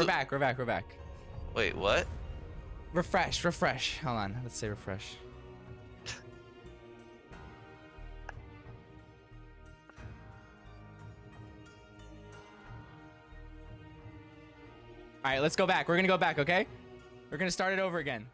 We're back. We're back. We're back. Wait, what? Refresh. Refresh. Hold on. Let's say refresh. All right, let's go back. We're going to go back, okay? We're going to start it over again.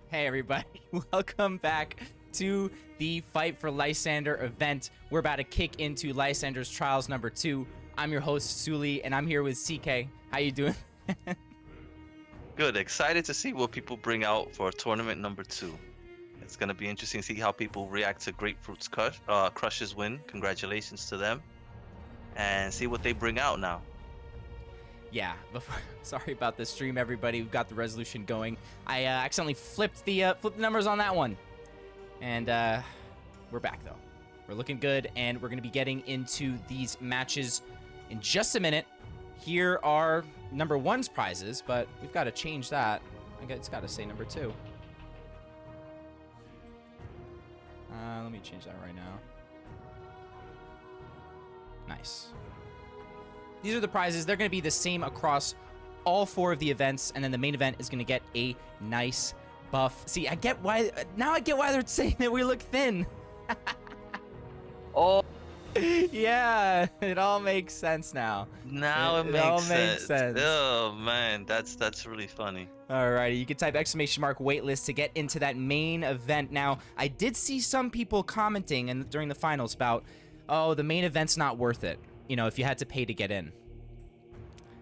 Hey everybody, welcome back to the Fight for Lysander event. We're about to kick into Lysander's Trials number 2. I'm your host, Sewlie, and I'm here with CK. How you doing? Good. Excited to see what people bring out for tournament number 2. It's going to be interesting to see how people react to Grapefruit's Crush's win. Congratulations to them. And see what they bring out now. Yeah, sorry about the stream, everybody. We've got the resolution going. I accidentally flipped the numbers on that one. And we're back, though. We're looking good, and we're going to be getting into these matches in just a minute. Here are number 1's prizes, but we've got to change that. It's got to say number 2. Let me change that right now. Nice. These are the prizes. They're going to be the same across all 4 of the events, and then the main event is going to get a nice buff. See, I get why they're saying that we look thin. Oh. Yeah, it all makes sense now. Now it makes sense. Oh man, that's really funny. Alrighty, you can type !waitlist to get into that main event. Now, I did see some people commenting during the finals about, oh, the main event's not worth it. You know, if you had to pay to get in.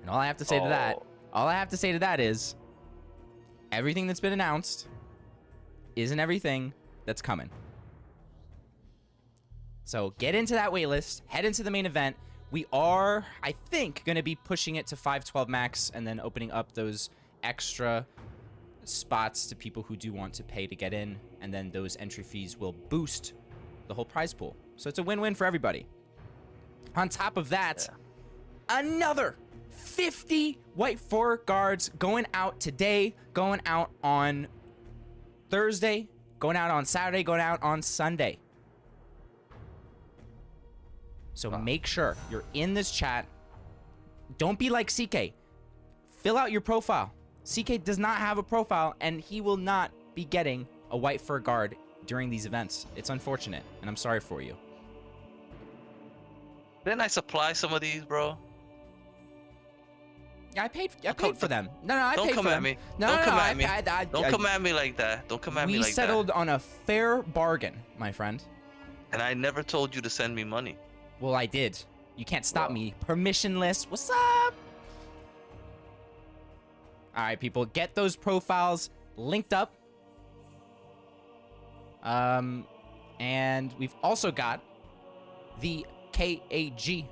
And all I have to say to that is everything that's been announced isn't everything that's coming. So get into that waitlist, head into the main event. We are, I think, going to be pushing it to 512 max and then opening up those extra spots to people who do want to pay to get in, and then those entry fees will boost the whole prize pool. So it's a win-win for everybody. On top of that, another 50 white 4 guards going out today, going out on Thursday, going out on Saturday, going out on Sunday. So make sure you're in this chat. Don't be like CK. Fill out your profile. CK does not have a profile, and he will not be getting a white 4 guard during these events. It's unfortunate, and I'm sorry for you. Didn't I supply some of these, bro? Yeah, I paid for them. No, I paid for them. Don't come at me. Don't come at me. Don't come at me like that. Don't come at me like that. We settled on a fair bargain, my friend. And I never told you to send me money. Well, I did. You can't stop me. Permissionless. What's up? All right, people, get those profiles linked up. And we've also got the KAG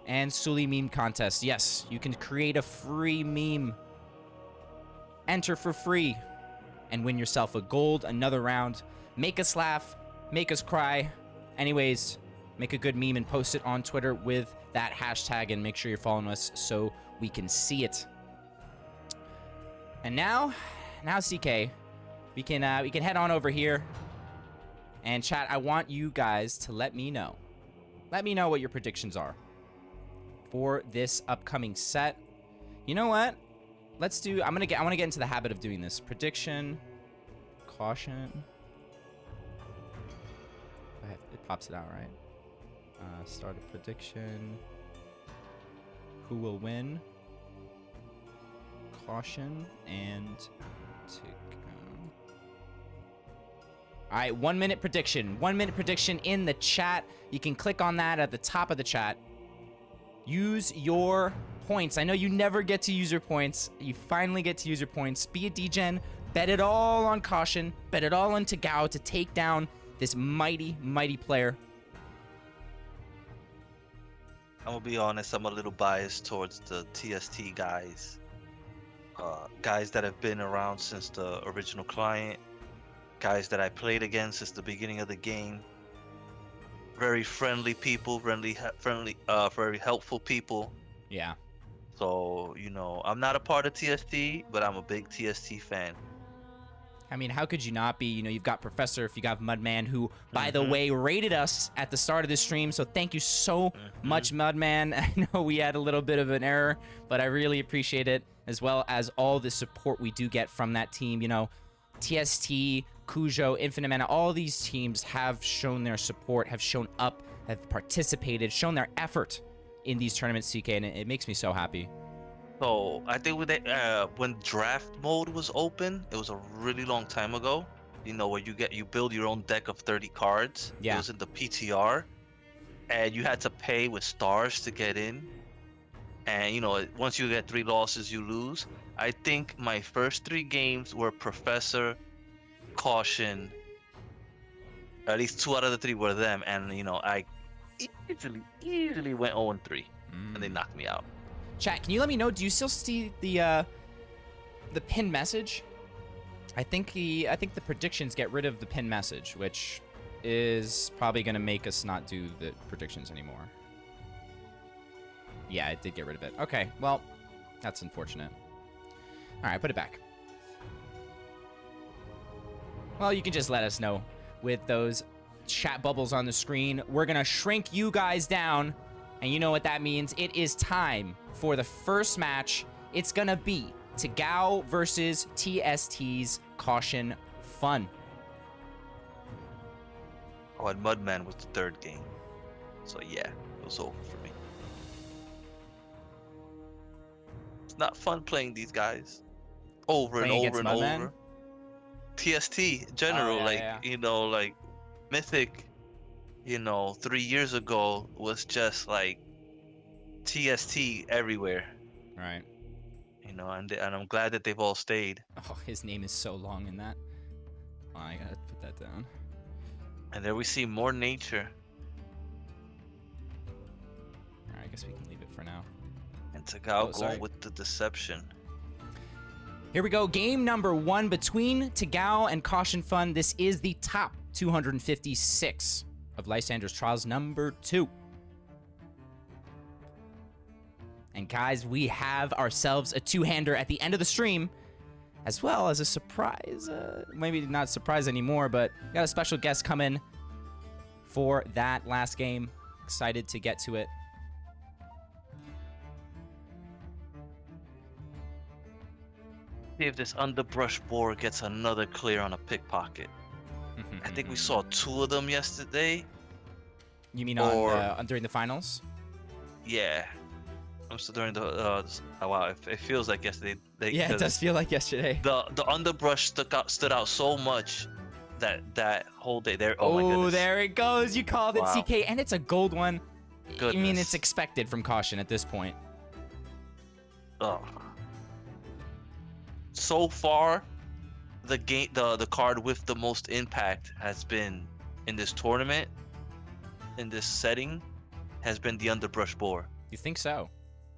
and Sewlie meme contest. Yes, you can create a free meme, enter for free, and win yourself a gold another round. Make us laugh, make us cry. Anyways, make a good meme and post it on Twitter with that hashtag, and make sure you're following us so we can see it. And now CK, we can head on over here. And chat, I want you guys to let me know. Let me know what your predictions are for this upcoming set. You know what? Let's do. I want to get into the habit of doing this. Prediction, caution. It pops it out, right? Start a prediction. Who will win? Caution and tick. All right, 1 minute prediction. 1 minute prediction in the chat. You can click on that at the top of the chat. Use your points. I know you never get to use your points. You finally get to use your points. Be a degen. Bet it all on Caution. Bet it all on Tagao to take down this mighty, mighty player. I'm gonna be honest, I'm a little biased towards the TST guys. Guys that have been around since the original client. Guys that I played against since the beginning of the game. Very friendly people, very helpful people. Yeah. So, you know, I'm not a part of TST, but I'm a big TST fan. I mean, how could you not be? You know, you've got Professor, if you got Mudman, who, by the way, rated us at the start of the stream. So thank you so much, Mudman. I know we had a little bit of an error, but I really appreciate it, as well as all the support we do get from that team. You know, TST, Cujo, Infinite Mana, all these teams have shown their support, have shown up, have participated, shown their effort in these tournaments, CK, and it makes me so happy. So I think when draft mode was open, it was a really long time ago. You know, where you build your own deck of 30 cards. Yeah. It was in the PTR, and you had to pay with stars to get in. And you know, once you get 3 losses, you lose. I think my first 3 games were Professor, Caution. At least 2 out of the 3 were them, and you know, I easily went 0-3, and they knocked me out. Chat, can you let me know? Do you still see the pinned message? I think the predictions get rid of the pinned message, which is probably gonna make us not do the predictions anymore. Yeah, it did get rid of it. Okay, well, that's unfortunate. All right, put it back. Well, you can just let us know with those chat bubbles on the screen. We're gonna shrink you guys down, and you know what that means. It is time for the first match. It's gonna be Tagao versus TST's Caution Fun. Oh, and Mudman was the 3rd game. So yeah, it was over for me. It's not fun playing these guys over and over and over. TST general, you know, like Mythic, you know, 3 years ago was just like TST everywhere. Right. You know, and I'm glad that they've all stayed. Oh, his name is so long in that. Oh, I gotta put that down. And there we see more nature. Alright, I guess we can leave it for now. And Tagao going with the deception. Here we go. Game number 1 between Tagao and Caution Fun. This is the top 256 of Lysander's Trials number 2. And guys, we have ourselves a 2-hander at the end of the stream, as well as a surprise. Maybe not surprise anymore, but we got a special guest coming for that last game. Excited to get to it. See if this underbrush board gets another clear on a pickpocket. I think we saw 2 of them yesterday. You mean during the finals? Yeah. I'm still during the oh wow, it feels like yesterday. Yeah, it does feel like yesterday. The underbrush stood out so much that whole day there. Oh my goodness. There it goes. You called it, CK, and it's a gold one. Goodness. I mean, it's expected from Caution at this point. Oh. So far, the card with the most impact has been in this tournament, in this setting, has been the underbrush boar. You think so?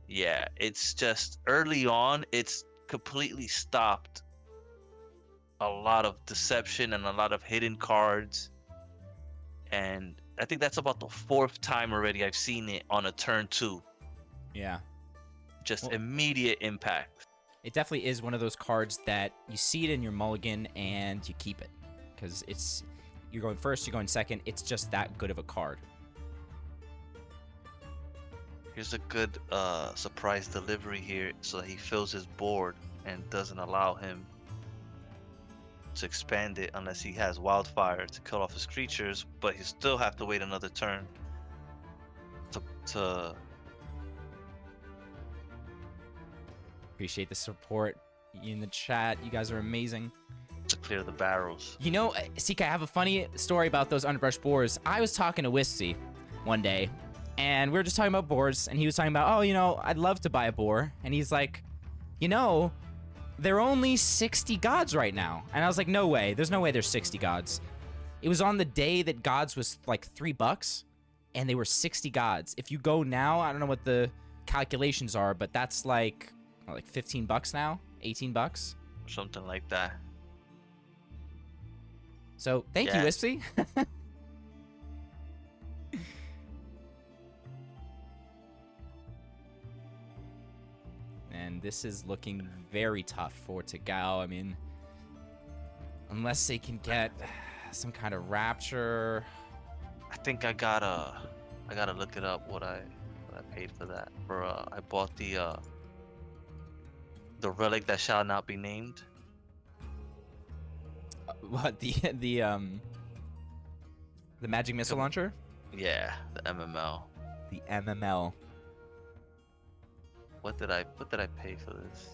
Yeah, it's just early on, it's completely stopped a lot of deception and a lot of hidden cards. And I think that's about the 4th time already I've seen it on a turn 2. Yeah. Just immediate impact. It definitely is one of those cards that you see it in your mulligan and you keep it. Because you're going first, you're going second. It's just that good of a card. Here's a good surprise delivery here, so that he fills his board and doesn't allow him to expand it unless he has Wildfire to kill off his creatures, but he still have to wait another turn to Appreciate the support in the chat. You guys are amazing. To clear the barrels. You know, CK, I have a funny story about those underbrush boars. I was talking to Wisty one day, And we were just talking about boars, and he was talking about, oh, you know, I'd love to buy a boar. And he's like, you know, they're only 60 gods right now. And I was like, no way. There's no way there's 60 gods. It was on the day that gods was like $3, and they were 60 gods. If you go now, I don't know what the calculations are, but that's like 15 bucks now, 18 bucks. Something like that. So thank you, Wispy. And this is looking very tough for Tagao. I mean, unless they can get some kind of rapture. I think I gotta look it up what I paid for that. I bought the relic that shall not be named. What, the magic missile launcher? Yeah, the MML. The MML. What did I pay for this?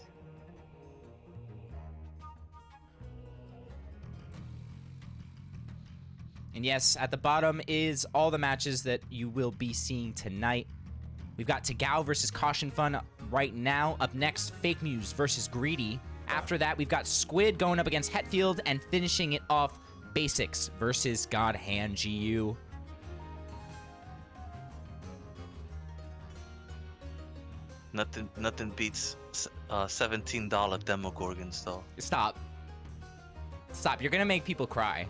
And yes, at the bottom is all the matches that you will be seeing tonight. We've got Tagao versus Caution Fun right now. Up next, Fake News versus Greedy. After that, we've got Squid going up against Hetfield, and finishing it off, Basics versus God Hand GU. Nothing beats $17 Demogorgons though. Stop. You're gonna make people cry.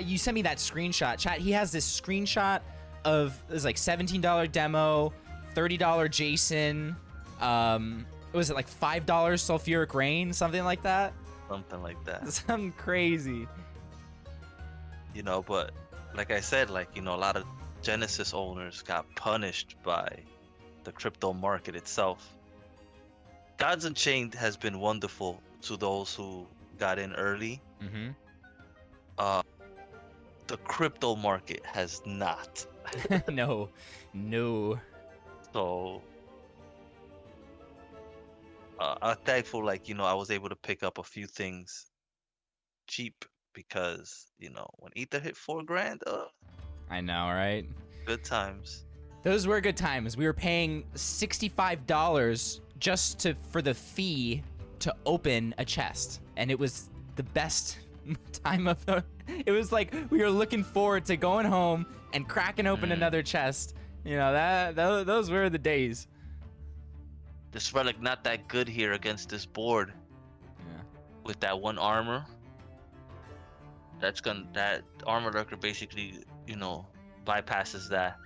You sent me that screenshot. Chat, he has this screenshot of this like $17 demo, $30 Jason, what was it, like $5 Sulfuric Rain, something like that? Something like that. Something crazy. You know, but like I said, like, you know, a lot of Genesis owners got punished by the crypto market itself. Gods Unchained has been wonderful to those who got in early. Mm-hmm. The crypto market has not. No. So I'm thankful, like, you know, I was able to pick up a few things cheap because, you know, when Ether hit $4,000, I know, right? good times. Those were good times. We were paying $65 just for the fee to open a chest, and it was the best time of the. It was like we were looking forward to going home and cracking open another chest. You know, those were the days. This relic not that good here against this board. Yeah. With that one armor. That armor lurker basically, you know, bypasses that.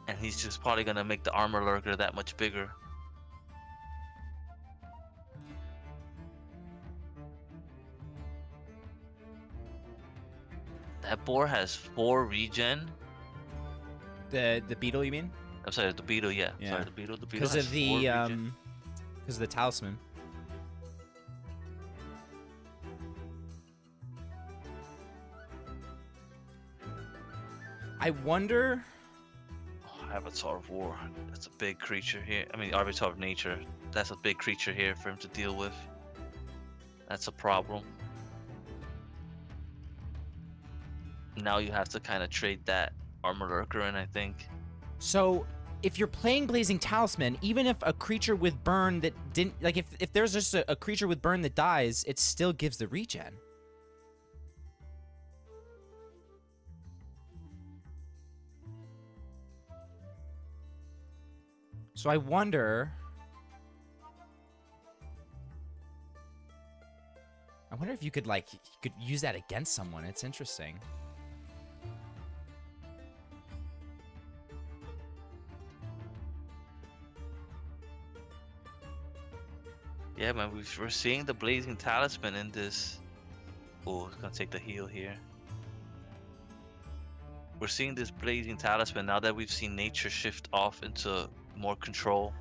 And he's just probably gonna make the armor lurker that much bigger. That boar has 4 regen. The beetle, you mean? I'm sorry, the beetle, yeah. Yeah. Sorry, the beetle Because has of 4 the regen. because of the talisman. I wonder. Oh, Avatar of War. That's a big creature here. I mean, Avatar of Nature. That's a big creature here for him to deal with. That's a problem. Now you have to kind of trade that armor lurker in, I think. So, if you're playing Blazing Talisman, even if a creature with burn that didn't, like, if there's just a creature with burn that dies, it still gives the regen. So I wonder if you could use that against someone. It's interesting. Yeah, man, we're seeing the Blazing Talisman in this. Oh, it's gonna take the heal here. We're seeing this Blazing Talisman now that we've seen nature shift off into more control.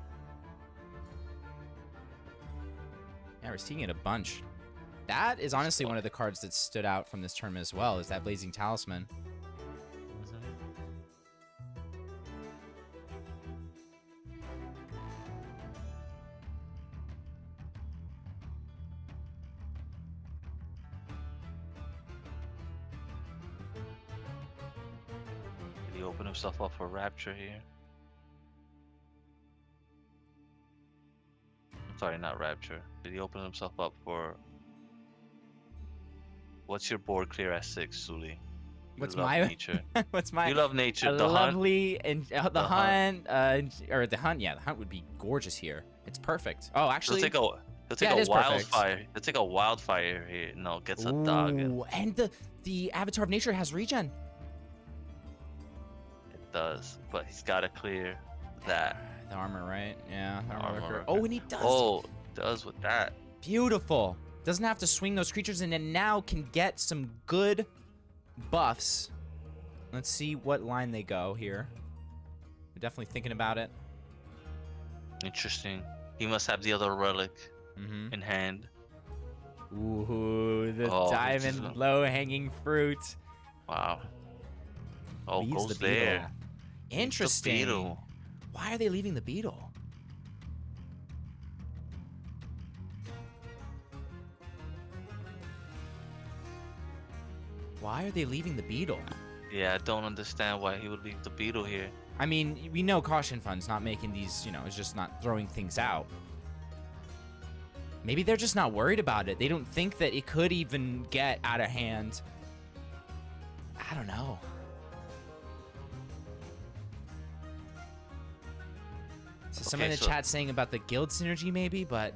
Yeah, we're seeing it a bunch. That is honestly one of the cards that stood out from this tournament as well, is that Blazing Talisman. he open himself up for Rapture here? I'm sorry, not Rapture. Did he open himself up for... What's your board clear at 6, Sewlie? What's love my nature. what's my You love nature. a The hunt. lovely and the The hunt or the hunt? Yeah, the hunt would be gorgeous here. It's perfect. Oh, He'll actually, take yeah, it a is perfect. wildfire. He'll take a wildfire here. No, gets a dog. Ooh, and the Avatar of Nature has regen. It does, but he's got to clear that. The armor, right? Yeah, the Armor armor. record. Oh, and he does. Oh, does with that. Beautiful. Doesn't have to swing those creatures, and then now can get some good buffs. Let's see what line they go here. We're definitely thinking about it. Interesting. He must have the other relic in hand. Ooh, the Oh, diamond low-hanging fruit. Wow. Oh, Leaves goes the beetle. there. Interesting. The beetle. Why are they leaving the beetle? Why are they leaving the beetle? Yeah, I don't understand why he would leave the beetle here. I mean, we know Caution Fund's not making these, you know, it's just not throwing things out. Maybe they're just not worried about it. They don't think that it could even get out of hand. I don't know. So someone in the chat saying about the guild synergy maybe, but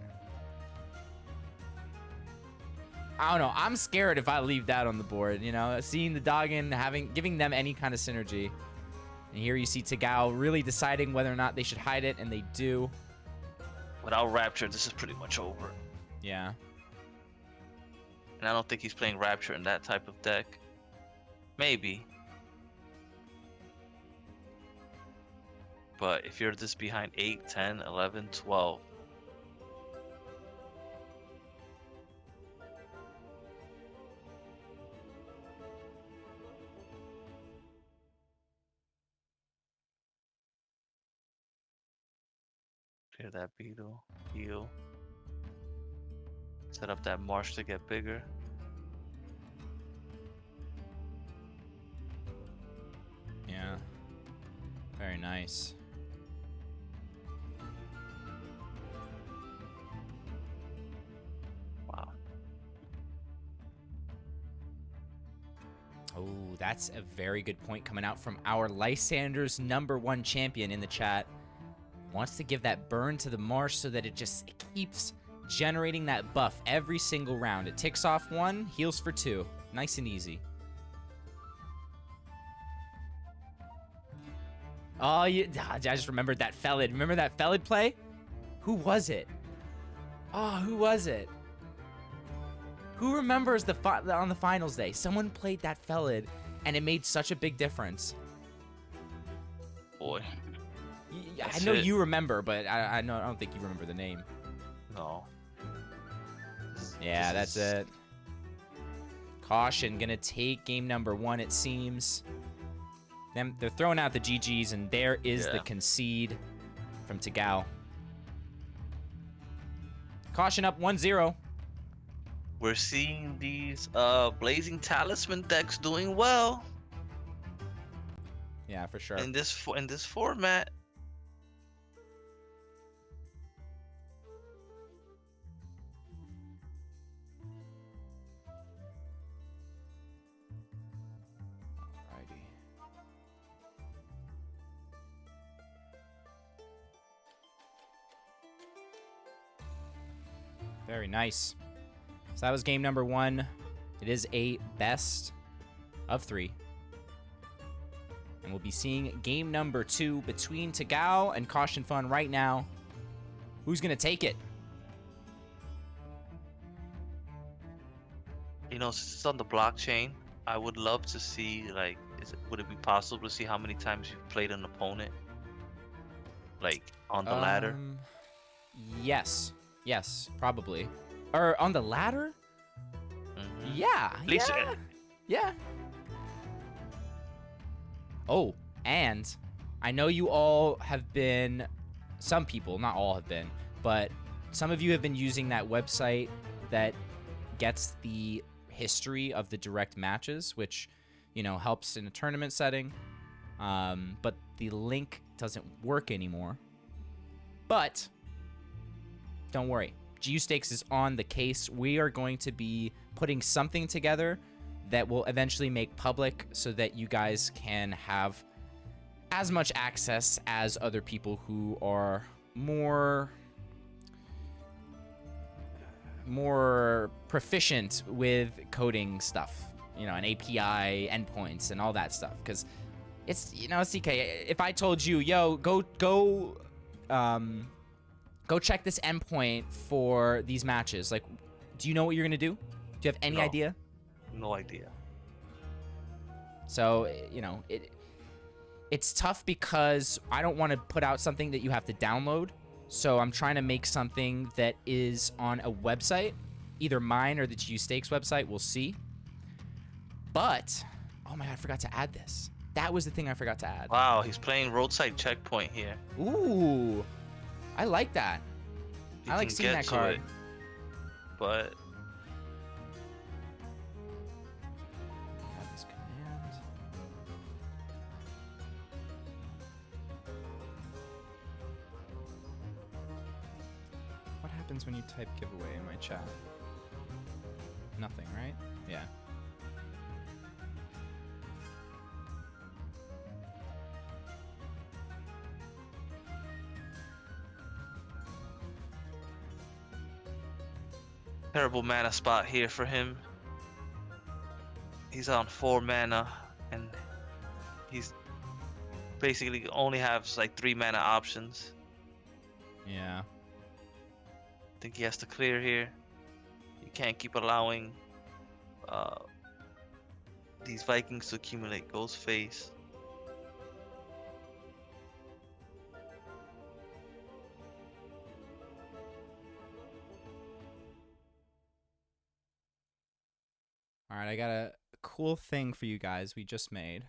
I don't know. I'm scared if I leave that on the board, you know, seeing the Doggin, giving them any kind of synergy. And here you see Tagao really deciding whether or not they should hide it, and they do. Without Rapture, this is pretty much over. Yeah. And I don't think he's playing Rapture in that type of deck. Maybe. But if you're this behind 8, 10, 11, 12. Clear that beetle. Heal. Set up that marsh to get bigger. Yeah. Very nice. Wow. Oh, that's a very good point coming out from our Lysander's #1 champion in the chat. Wants to give that burn to the marsh so that it keeps generating that buff every single round. It ticks off 1, heals for 2. Nice and easy. Oh, I just remembered that Felid. Remember that Felid play? Who was it? Oh, who was it? Who remembers on the finals day? Someone played that Felid, and it made such a big difference. Boy. I know you remember, but I don't think you remember the name. No. Yeah, that's it. Caution gonna take game #1, it seems. They're throwing out the GGs, and there is the concede from Tagao. Caution up 1-0. We're seeing these Blazing Talisman decks doing well. Yeah, for sure. In this format. Very nice. So that was game #1. It is a best of 3. And we'll be seeing game #2 between Tagao and Caution Fun right now. Who's going to take it? You know, since it's on the blockchain, I would love to see, like, would it be possible to see how many times you've played an opponent? Like, on the ladder? Yes. Yes, probably. Or on the ladder? Yeah. Yeah. Oh, and I know you all have been, some people, not all have been, but some of you have been using that website that gets the history of the direct matches, which, you know, helps in a tournament setting. but the link doesn't work anymore. But don't worry. GU Stakes is on the case. We are going to be putting something together that will eventually make public so that you guys can have as much access as other people who are more proficient with coding stuff, you know, and API endpoints and all that stuff. Because it's, you know, CK, if I told you, yo, go check this endpoint for these matches, like, do you know what you're gonna do? Do you have any idea? No idea. So, you know, it's tough because I don't want to put out something that you have to download. So I'm trying to make something that is on a website, either mine or the GU Stakes website. We'll see. But, oh my God, I forgot to add this. That was the thing I forgot to add. Wow, he's playing roadside checkpoint here. Ooh, I like that. I like seeing that card. But add this command. What happens when you type giveaway in my chat? Nothing, right? Yeah. terrible mana spot here for him. He's on 4 mana and he's basically only has like 3 mana options. Yeah. I think he has to clear here. You can't keep allowing these Vikings to accumulate Ghostface. All right, I got a cool thing for you guys we just made.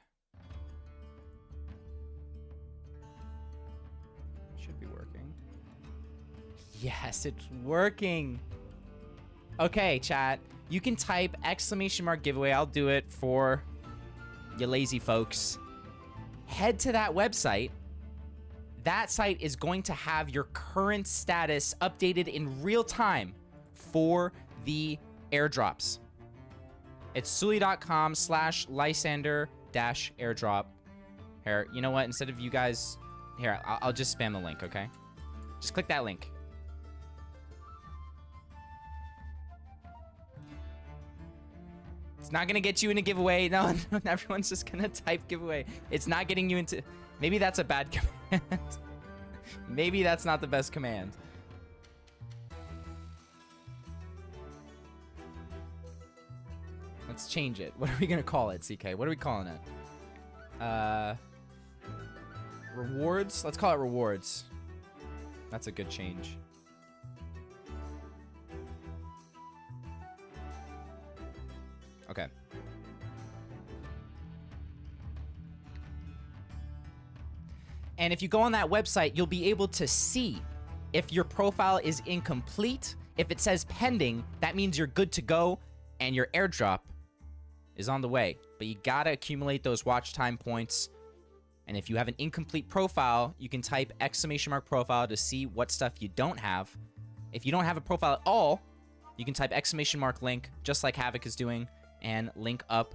Should be working. Yes, it's working. Okay, chat. You can type !giveaway. I'll do it for you lazy folks. Head to that website. That site is going to have your current status updated in real time for the airdrops. It's Sewlie.com/Lysander-airdrop. Here, you know what? Instead of you guys... Here, I'll just spam the link, okay? Just click that link. It's not gonna get you in a giveaway. No, everyone's just gonna type giveaway. It's not getting you into... Maybe that's a bad command. Maybe that's not the best command. Let's change it. What are we gonna call it, CK? What are we calling it? Rewards? Let's call it rewards. That's a good change. Okay. And if you go on that website, you'll be able to see if your profile is incomplete. If it says pending, that means you're good to go and your airdrop is on the way. But you gotta accumulate those watch time points. And if you have an incomplete profile, you can type !profile to see what stuff you don't have. If you don't have a profile at all, you can type !link, just like Havoc is doing, and link up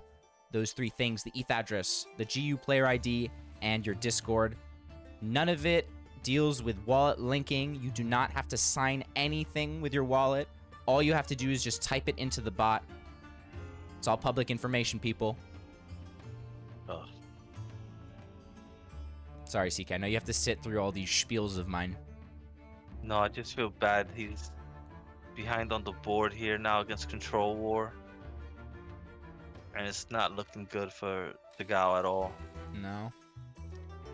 those 3 things: the ETH address, the GU player ID, and your Discord. None of it deals with wallet linking. You do not have to sign anything with your wallet. All you have to do is just type it into the bot. It's all public information, people. Ugh. Sorry, CK. I know you have to sit through all these spiels of mine. No, I just feel bad. He's behind on the board here now against Control War. And it's not looking good for the Gao at all. No.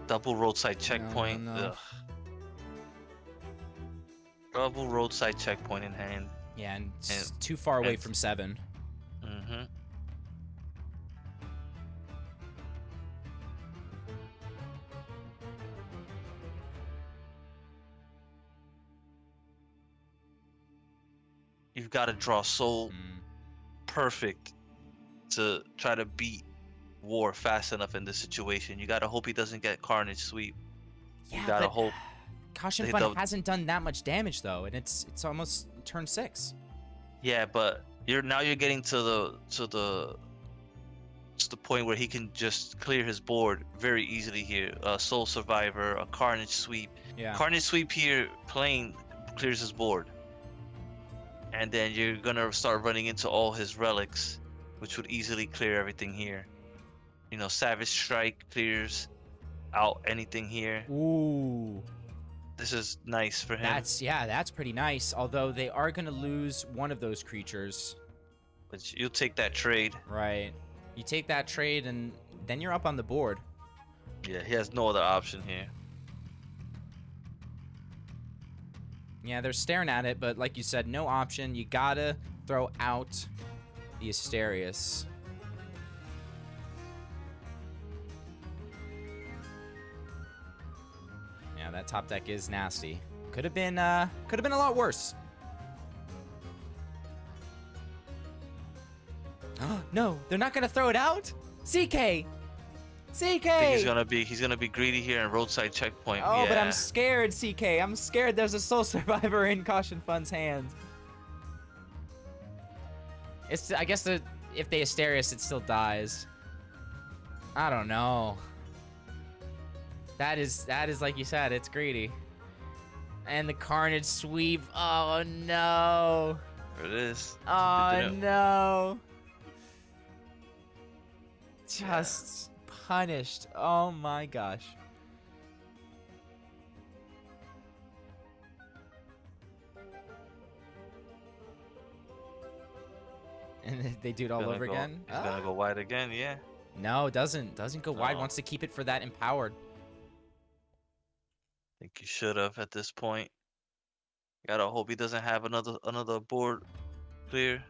Double roadside checkpoint. No. Ugh. Double roadside checkpoint in hand. Yeah, and it's too far away from 7. Mm-hmm. You've got to draw so perfect to try to beat war fast enough in this situation. You gotta hope he doesn't get Carnage Sweep. You Yeah, gotta but hope Caution they Fund don't. hasn't done that much damage though, and it's almost turn 6. Yeah, but you're getting to the point where he can just clear his board very easily here. A Soul Survivor, a Carnage Sweep. Yeah. Carnage Sweep here playing clears his board. And then you're gonna start running into all his relics, which would easily clear everything here. You know, Savage Strike clears out anything here. Ooh. This is nice for him. That's pretty nice. Although they are gonna lose one of those creatures. But you'll take that trade. Right. You take that trade and then you're up on the board. Yeah, he has no other option here. Yeah, they're staring at it, but like you said, no option. You gotta throw out the Asterius. Yeah, that top deck is nasty. Could have been a lot worse. No, they're not gonna throw it out. CK. I think he's gonna be greedy here and roadside checkpoint. Oh, yeah. but I'm scared, CK. I'm scared there's a Soul Survivor in Caution Fund's hands. I guess that if they Asterius, it still dies. I don't know. That is like you said, it's greedy. And the Carnage Sweep. Oh no. There it is. Oh no. Just punished. Oh my gosh. And they do it all over again. He's gonna go wide again, yeah. No, it doesn't go wide. No. Wants to keep it for that empowered. I think you should have at this point. Gotta hope he doesn't have another board clear.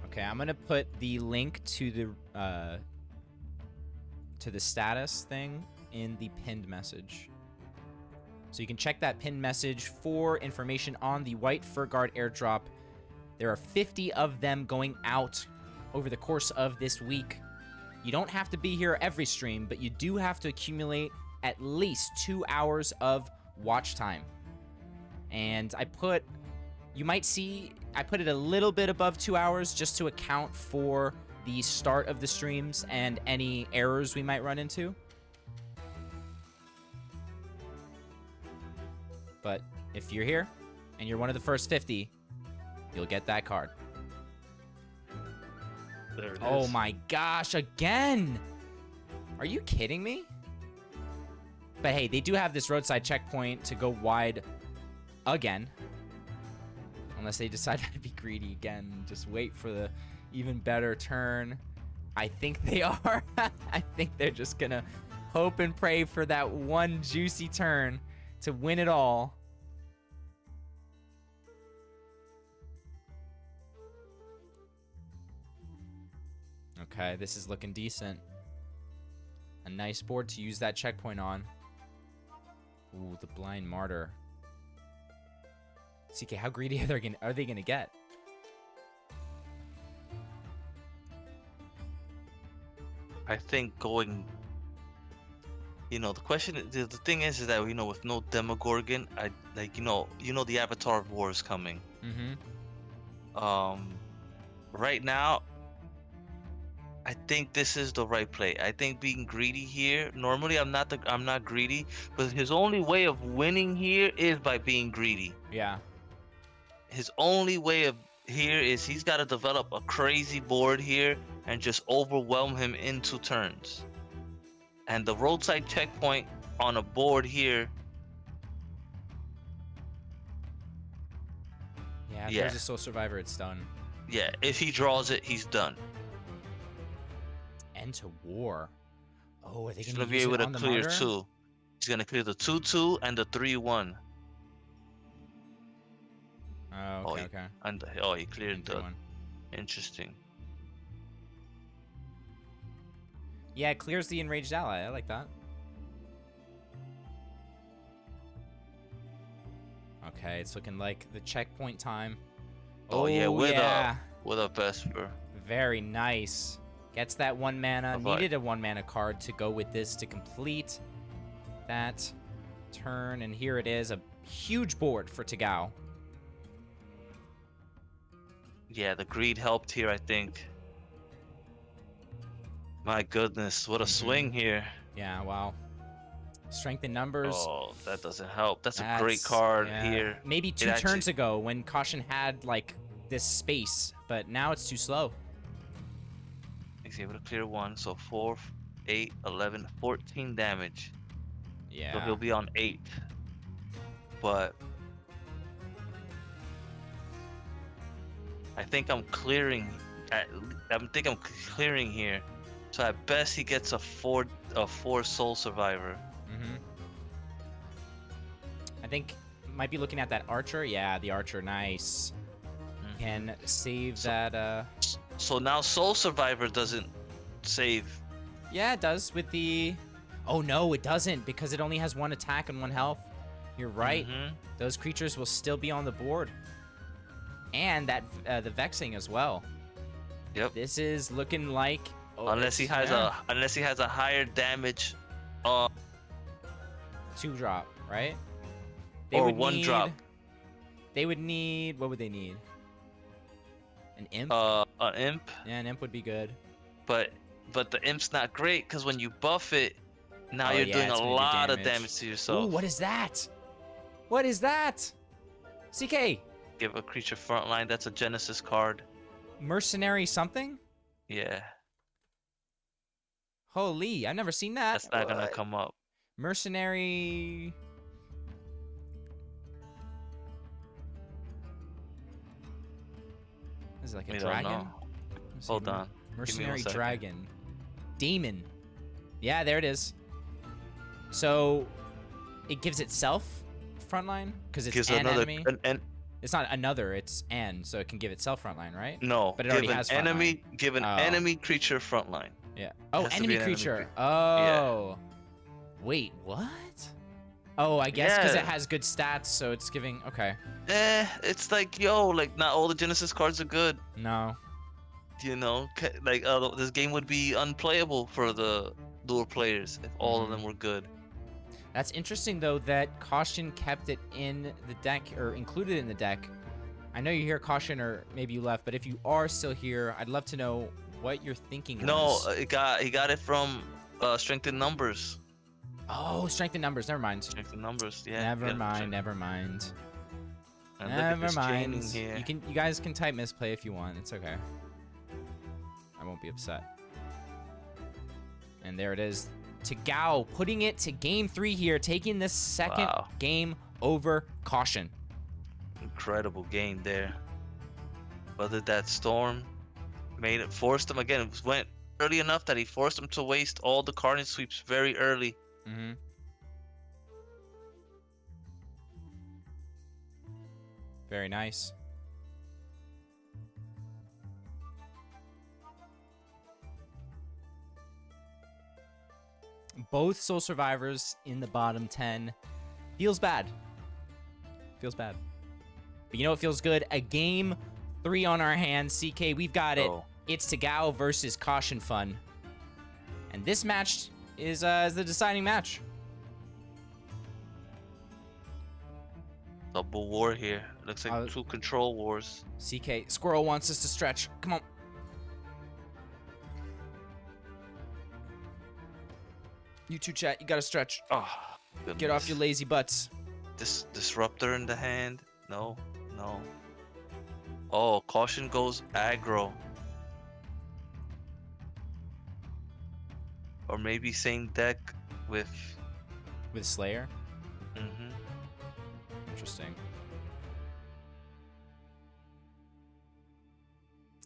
Okay, I'm gonna put the link to the status thing in the pinned message. So you can check that pinned message for information on the White Fur Guard airdrop. There are 50 of them going out over the course of this week. You don't have to be here every stream, but you do have to accumulate at least 2 hours of watch time. And you might see, I put it a little bit above 2 hours just to account for the start of the streams and any errors we might run into. But if you're here and you're one of the first 50, you'll get that card. There it Oh is. my gosh, again! Are you kidding me? But hey, they do have this roadside checkpoint to go wide again. Unless they decide to be greedy again. Just wait for the even better turn. I think they are. I think they're just gonna hope and pray for that one juicy turn to win it all. Okay, this is looking decent. A nice board to use that checkpoint on. Ooh, the Blind Martyr. CK, how greedy are they gonna get? I think going. The thing is that with no Demogorgon, the Avatar of War is coming. Mm-hmm. Right now, I think this is the right play. I think being greedy here. Normally, I'm not greedy, but his only way of winning here is by being greedy. Yeah. His only way of here is he's got to develop a crazy board here and just overwhelm him in 2 turns. And the roadside checkpoint on a board here. Yeah, if there's a Soul Survivor, it's done. Yeah, if he draws it, he's done. End to war. Oh, are they He's gonna gonna be use able it to on the clear Martyr? 2. He's gonna clear the 2/2 and the 3/1. Oh, okay, okay. And he cleared the. One. Interesting. Yeah, it clears the enraged ally. I like that. Okay, it's looking like the checkpoint time. Oh, yeah, with yeah. a Vesper. Very nice. Gets that 1 mana. Avoid. Needed a 1 mana card to go with this to complete that turn. And here it is, a huge board for Tagau. Yeah, the greed helped here, I think. My goodness, what a swing here. Yeah, wow. Strength in numbers. Oh, that doesn't help. That's a great card here. Maybe 2 turns ago when Caution had, like, this space, but now it's too slow. He's able to clear 1, so 4, 8, 11, 14 damage. Yeah. So he'll be on 8. But I think I'm clearing. I think I'm clearing here. So at best he gets a 4 Soul Survivor. I think might be looking at that Archer. Yeah, the Archer, nice. Can save that. So now Soul Survivor doesn't save. Yeah, it does with the. Oh no, it doesn't because it only has 1 attack and 1 health. You're right. Those creatures will still be on the board, and that the Vexing as well. Yep. This is looking like. Oh, unless he has a higher damage. 2-drop, right? Or 1-drop. They would need. What would they need? An imp. An imp. Yeah, an imp would be good. But the imp's not great because when you buff it, now you're doing a lot of damage to yourself. Ooh, what is that? What is that? CK. Give a creature frontline. That's a Genesis card. Mercenary something? Yeah. Holy, I've never seen that. That's not gonna come up. Mercenary. Is it like a dragon? Hold on. Mercenary dragon. Demon. Yeah, there it is. So it gives itself frontline because it's an enemy. It's not another, it's an, so it can give itself frontline, right? No, but it already has frontline. Give an enemy creature frontline. Yeah. Oh, enemy creature. Oh. Yeah. Wait, what? Oh, I guess because it has good stats, so it's giving. Okay. It's like, like not all the Genesis cards are good. No. You know, like this game would be unplayable for the dual players if all of them were good. That's interesting though that Caution kept it in the deck or included it in the deck. I know you hear Caution or maybe you left, but if you are still here, I'd love to know what you're thinking. No, he got it from Strength in Numbers. Oh, Strength in Numbers. Never mind. Strength in Numbers. Yeah. Never mind. Never mind. And never mind. You guys can type misplay if you want. It's okay. I won't be upset. And there it is. Tagau putting it to game 3 here, taking this second game over Caution. Incredible game there. Whether that storm forced him again. It went early enough that he forced him to waste all the Carnage sweeps very early. Very nice. Both Soul Survivors in the bottom 10. Feels bad. Feels bad. But you know what feels good? A game 3 on our hands. CK, we've got it. It's Tagau versus Caution Fun. And this match is the deciding match. Double war here. Looks like 2 control wars. CK, Squirrel wants us to stretch. Come on. You two, chat. You gotta stretch. Oh, goodness. Get off your lazy butts. This Disruptor in the hand. No. Oh, Caution goes aggro. Or maybe same deck with Slayer. Interesting.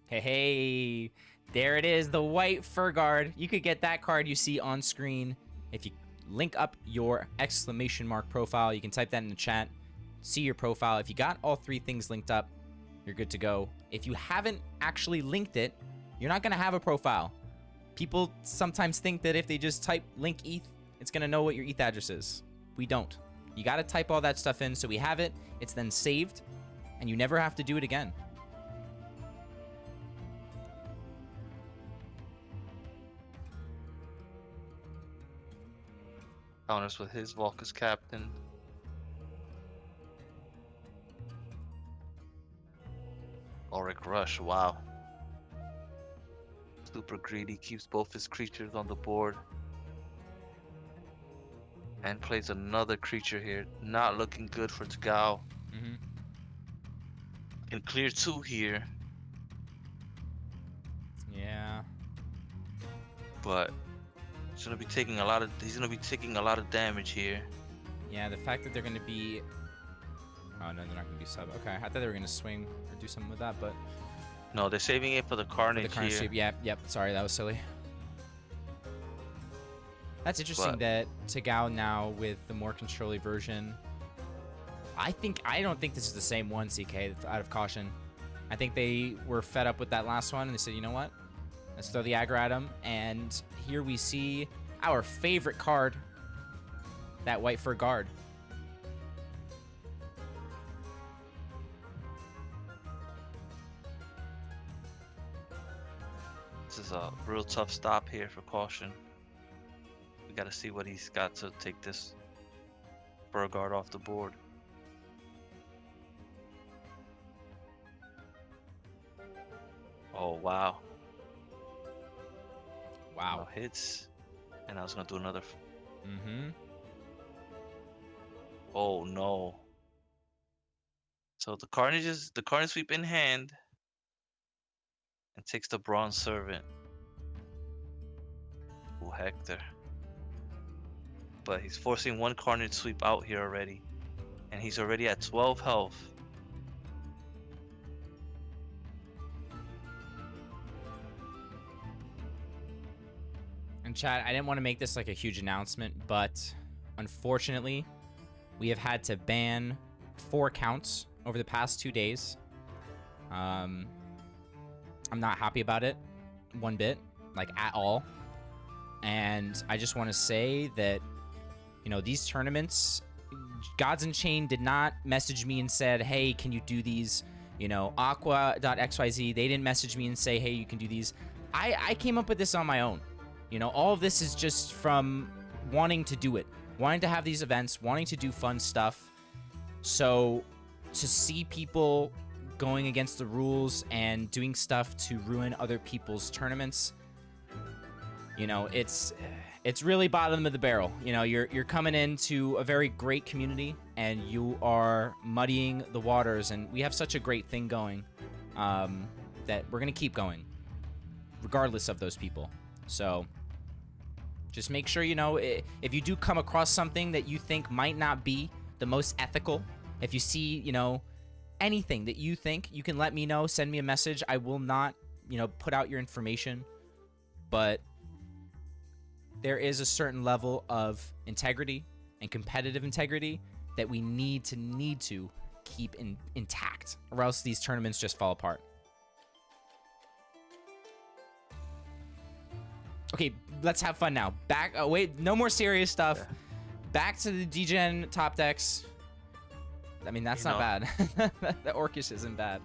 Hey, there it is, the white fur guard. You could get that card you see on screen if you link up your exclamation mark profile. You can type that in the chat, see your profile. If you got all 3 things linked up, you're good to go. If you haven't actually linked it, you're not gonna have a profile. People sometimes think that if they just type link ETH, it's going to know what your ETH address is. We don't. You got to type all that stuff in so we have it. It's then saved, and you never have to do it again. Counters with his Volcus Captain. Auric Rush, wow. Super greedy, keeps both his creatures on the board. And plays another creature here. Not looking good for Tagao. Can clear 2 here. Yeah. But he's gonna be taking a lot of damage here. Yeah, the fact that they're going to be... Oh, no, they're not going to be sub. Okay, I thought they were going to swing or do something with that, but... No, they're saving it for the Carnage, the Carnage here. Sweep. Yep. Sorry, that was silly. That's interesting that Tagao now with the more controlly version. I don't think this is the same one, CK, out of caution. I think they were fed up with that last one, and they said, you know what? Let's throw the aggro at him. And here we see our favorite card, that white fur guard. This is a real tough stop here for caution. We gotta see what he's got to take this fur guard off the board. Oh, wow. Wow. No hits. And I was gonna do another. Oh no. So the Carnage Sweep in hand. And takes the Bronze Servant. Ooh, Hector. But he's forcing one Carnage Sweep out here already. And he's already at 12 health. And chat, I didn't want to make this like a huge announcement, but unfortunately, we have had to ban 4 accounts over the past 2 days. I'm not happy about it one bit, like at all. And I just want to say that, you know, these tournaments, Gods Unchained did not message me and said, hey, can you do these? You know, AQUA.xyz, they didn't message me and say, hey, you can do these. I came up with this on my own. You know, all of this is just from wanting to do it, wanting to have these events, wanting to do fun stuff. So to see people going against the rules and doing stuff to ruin other people's tournaments, you know, it's really bottom of the barrel. You know, you're coming into a very great community and you are muddying the waters, and we have such a great thing going that we're gonna keep going regardless of those people. So just make sure, you know, if you do come across something that you think might not be the most ethical, if you see, you know, anything that you think, you can let me know, send me a message. I will not, you know, put out your information, but there is a certain level of integrity and competitive integrity that we need to keep intact, or else these tournaments just fall apart. Okay, let's have fun now. Back. Oh wait, no more serious stuff. Yeah. Back to the DGen top decks. I mean, that's not bad. The Orcish isn't bad.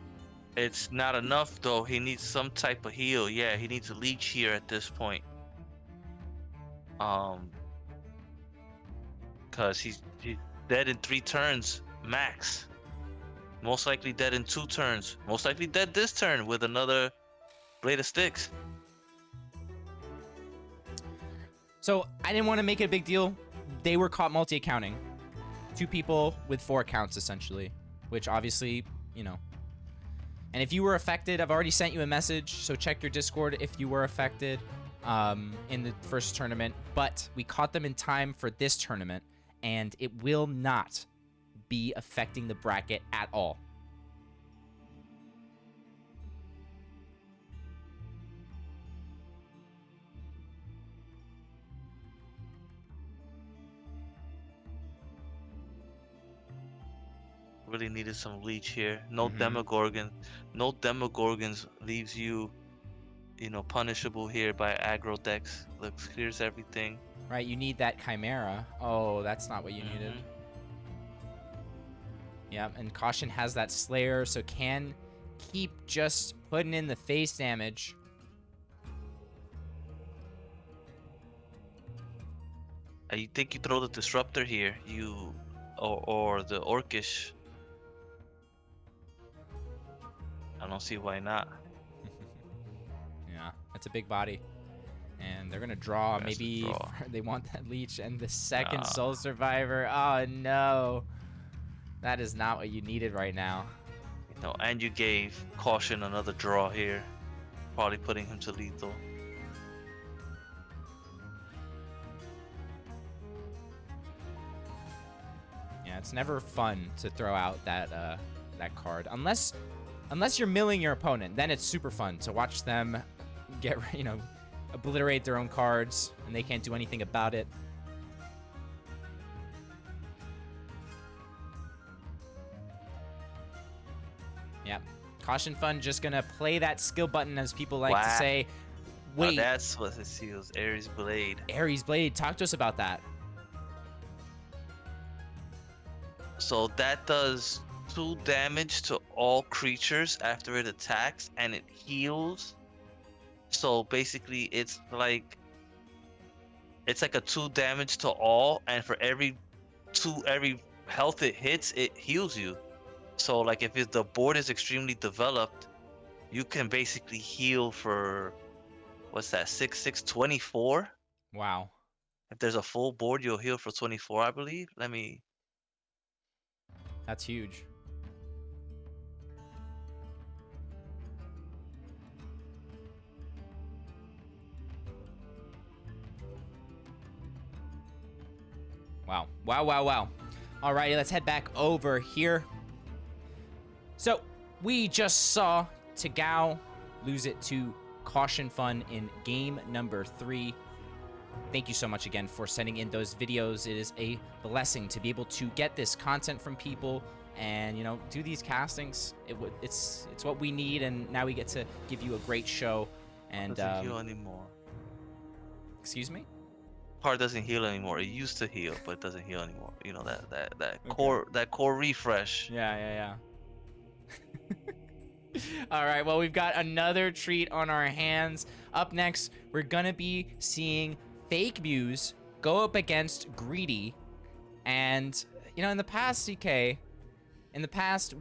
It's not enough though. He needs some type of heal. Yeah, he needs a leech here at this point. Cause he's dead in 3 turns max. Most likely dead in 2 turns. Most likely dead this turn with another Blade of Sticks. So I didn't want to make it a big deal. They were caught multi-accounting. 2 people with 4 accounts essentially, which obviously, you know. And if you were affected, I've already sent you a message, so check your Discord if you were affected in the first tournament. But we caught them in time for this tournament, and it will not be affecting the bracket at all. Really needed some leech here. No Demogorgon. No Demogorgons leaves you you know, punishable here by aggro decks. Looks clears everything. Right, you need that Chimera. Oh, that's not what you needed. Yep, and Caution has that Slayer, so can keep just putting in the face damage. I think you throw the Disruptor here, or the Orcish. I don't see why not. Yeah, that's a big body. And they're going to draw. That's a Maybe draw. they want that Leech and the second Soul Survivor. Oh, no. That is not what you needed right now. No, and you gave Caution another draw here. Probably putting him to lethal. Yeah, it's never fun to throw out that that card. Unless you're milling your opponent, then it's super fun to watch them get, you know, obliterate their own cards, and they can't do anything about it. Yep. Caution Fund just gonna play that skill button, as people like to say. Wait. Oh, that's what it seals. Ares Blade. Ares Blade. Talk to us about that. So that does 2 damage to all creatures after it attacks, and it heals. So basically, it's like a 2 damage to all, and for every health it hits, it heals you. So like if the board is extremely developed, you can basically heal for, what's that, 6, 24? Wow. If there's a full board, you'll heal for 24, I believe. That's huge. Wow. Wow, wow, wow. Alrighty, let's head back over here. So, we just saw Tagao lose it to Caution Fun in game number 3. Thank you so much again for sending in those videos. It is a blessing to be able to get this content from people and, you know, do these castings. It's what we need, and now we get to give you a great show. And doesn't heal anymore. Excuse me? Card doesn't heal anymore. It used to heal, but it doesn't heal anymore. You know, that Okay. core refresh. Yeah. All right, well, we've got another treat on our hands. Up next, we're gonna be seeing Fake Muse go up against Greedy. And, you know, in the past, CK,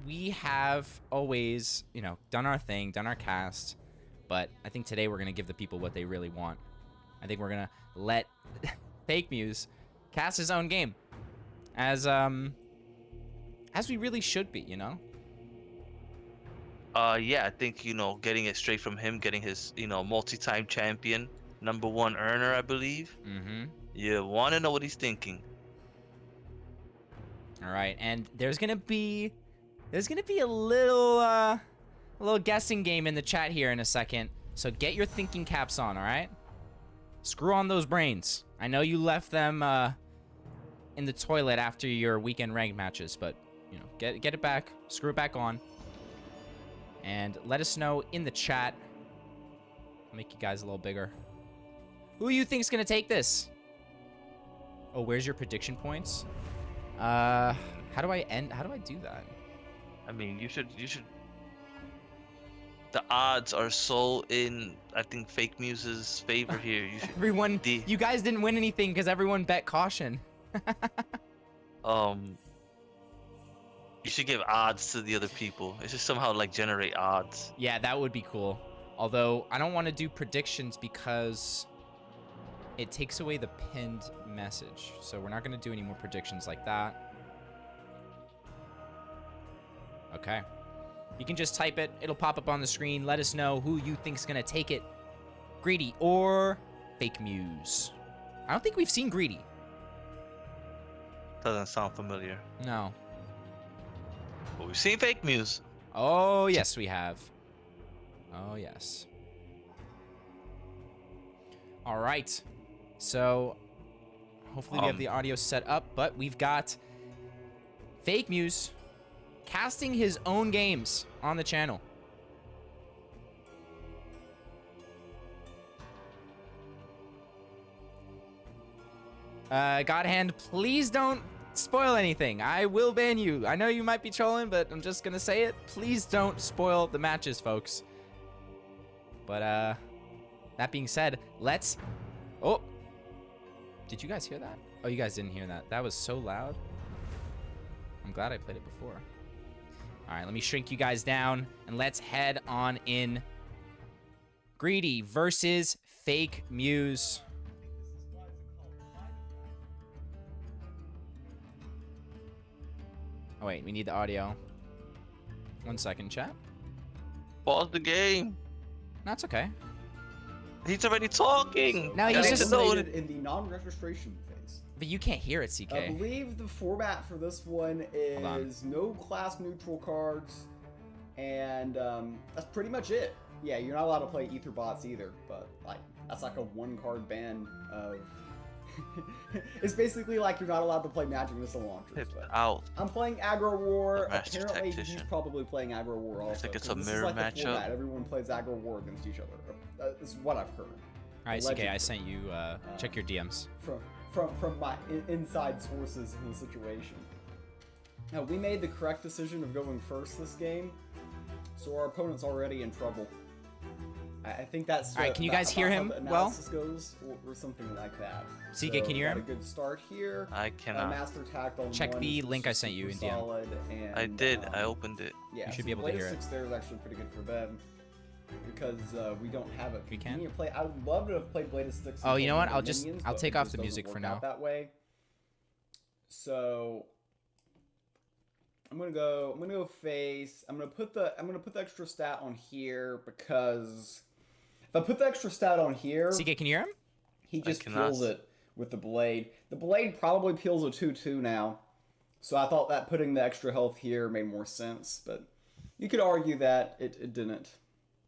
we have always, you know, done our thing, done our cast. But I think today we're gonna give the people what they really want. I think we're gonna let Fake Muse cast his own game, as we really should be, you know. Yeah, I think, you know, getting it straight from him, getting his, you know, multi-time champion, #1 earner, I believe. Mm-hmm. You want to know what he's thinking. All right, and there's gonna be a little guessing game in the chat here in a second. So get your thinking caps on, all right? Screw on those brains. I know you left them in the toilet after your weekend ranked matches, but you know, get it back, screw it back on, and let us know in the chat. I'll make you guys a little bigger. Who you think's gonna take this? Oh, where's your prediction points? How do I do that? I mean, you should. The odds are so in, I think, Fake Muse's favor here. You should. Everyone, you guys didn't win anything because everyone bet Caution. You should give odds to the other people. It should somehow like generate odds. Yeah, that would be cool. Although I don't want to do predictions because it takes away the pinned message. So we're not going to do any more predictions like that. Okay. You can just type it. It'll pop up on the screen. Let us know who you think's going to take it. Greedy or Fake Muse. I don't think we've seen Greedy. Doesn't sound familiar. No. But we've seen Fake Muse. Oh, yes, we have. Oh, yes. All right. So, hopefully we have the audio set up, but we've got Fake Muse casting his own games on the channel. God Hand, please don't spoil anything. I will ban you. I know you might be trolling, but I'm just gonna say it. Please don't spoil the matches, folks. But that being said, let's... Oh! Did you guys hear that? Oh, you guys didn't hear that. That was so loud. I'm glad I played it before. All right, let me shrink you guys down, and let's head on in. Greedy versus Fake Muse. Oh, wait, we need the audio. 1 second, chat. Pause the game. That's okay. He's already talking. No, he's I need just to know Related in the non-registration phase. But you can't hear it, CK. I believe the format for this one is no class neutral cards, and that's pretty much it. Yeah, you're not allowed to play ether bots either, but like that's like a 1-card ban of. It's basically like you're not allowed to play magic missile launchers. But Out. I'm playing Aggro War. The Master Apparently, he's Tactician. probably playing Aggro War also. I think it's a 'cause this mirror is like the matchup. format. Everyone plays Aggro War against each other. This is what I've heard. All right, CK, Allegedly. I sent you. Check your DMs. From my inside sources in the situation. Now, we made the correct decision of going first this game, so our opponent's already in trouble. I think that's All right, can you guys hear him how the well? analysis goes, or something like that. CK, can you hear got him? A good start here. I cannot. Master tact on Check one the is link I sent you super in DM. solid, and, I did. I opened it. Yeah, You should so be able to hear it. Latest 6 there is actually pretty good for them. Because we don't have a We can? convenient play. I would love to have played Blade of Sticks. Oh, you know what? I'll I'll take off the music for now. That way. So I'm gonna go face. I'm gonna put the extra stat on here because if I put the extra stat on here, CK, can you hear him? he just cannot. peels it with the blade. The blade probably peels a 2/2 now. So I thought that putting the extra health here made more sense, but you could argue that it didn't.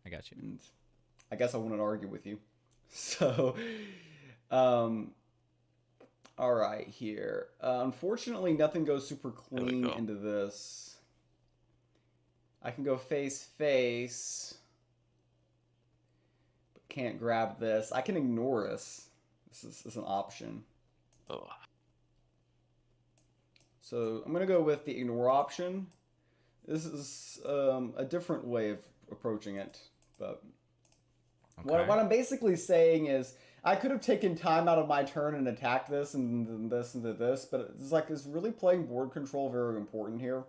I got you. And I guess I wouldn't argue with you. So, all right here. Unfortunately, nothing goes super clean go. into this. I can go face, but can't grab this. I can ignore this. This is an option. Oh. So I'm gonna go with the ignore option. This is a different way of approaching it, but Okay. what I'm basically saying is I could have taken time out of my turn and attacked this and then this and then this, but it's like is really playing board control very important here?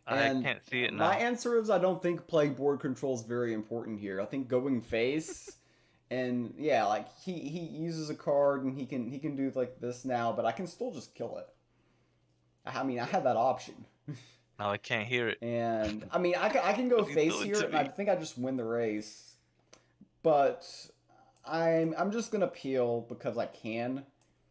And I can't see it now. my answer is I don't think playing board control is very important here. I think going face and yeah, like he uses a card and he can do like this now, but I can still just kill it. I mean, I have that option. Now I can't hear it. And I mean, I can go What are you face doing here, to and I me? think I just win the race. But I'm just gonna peel because I can,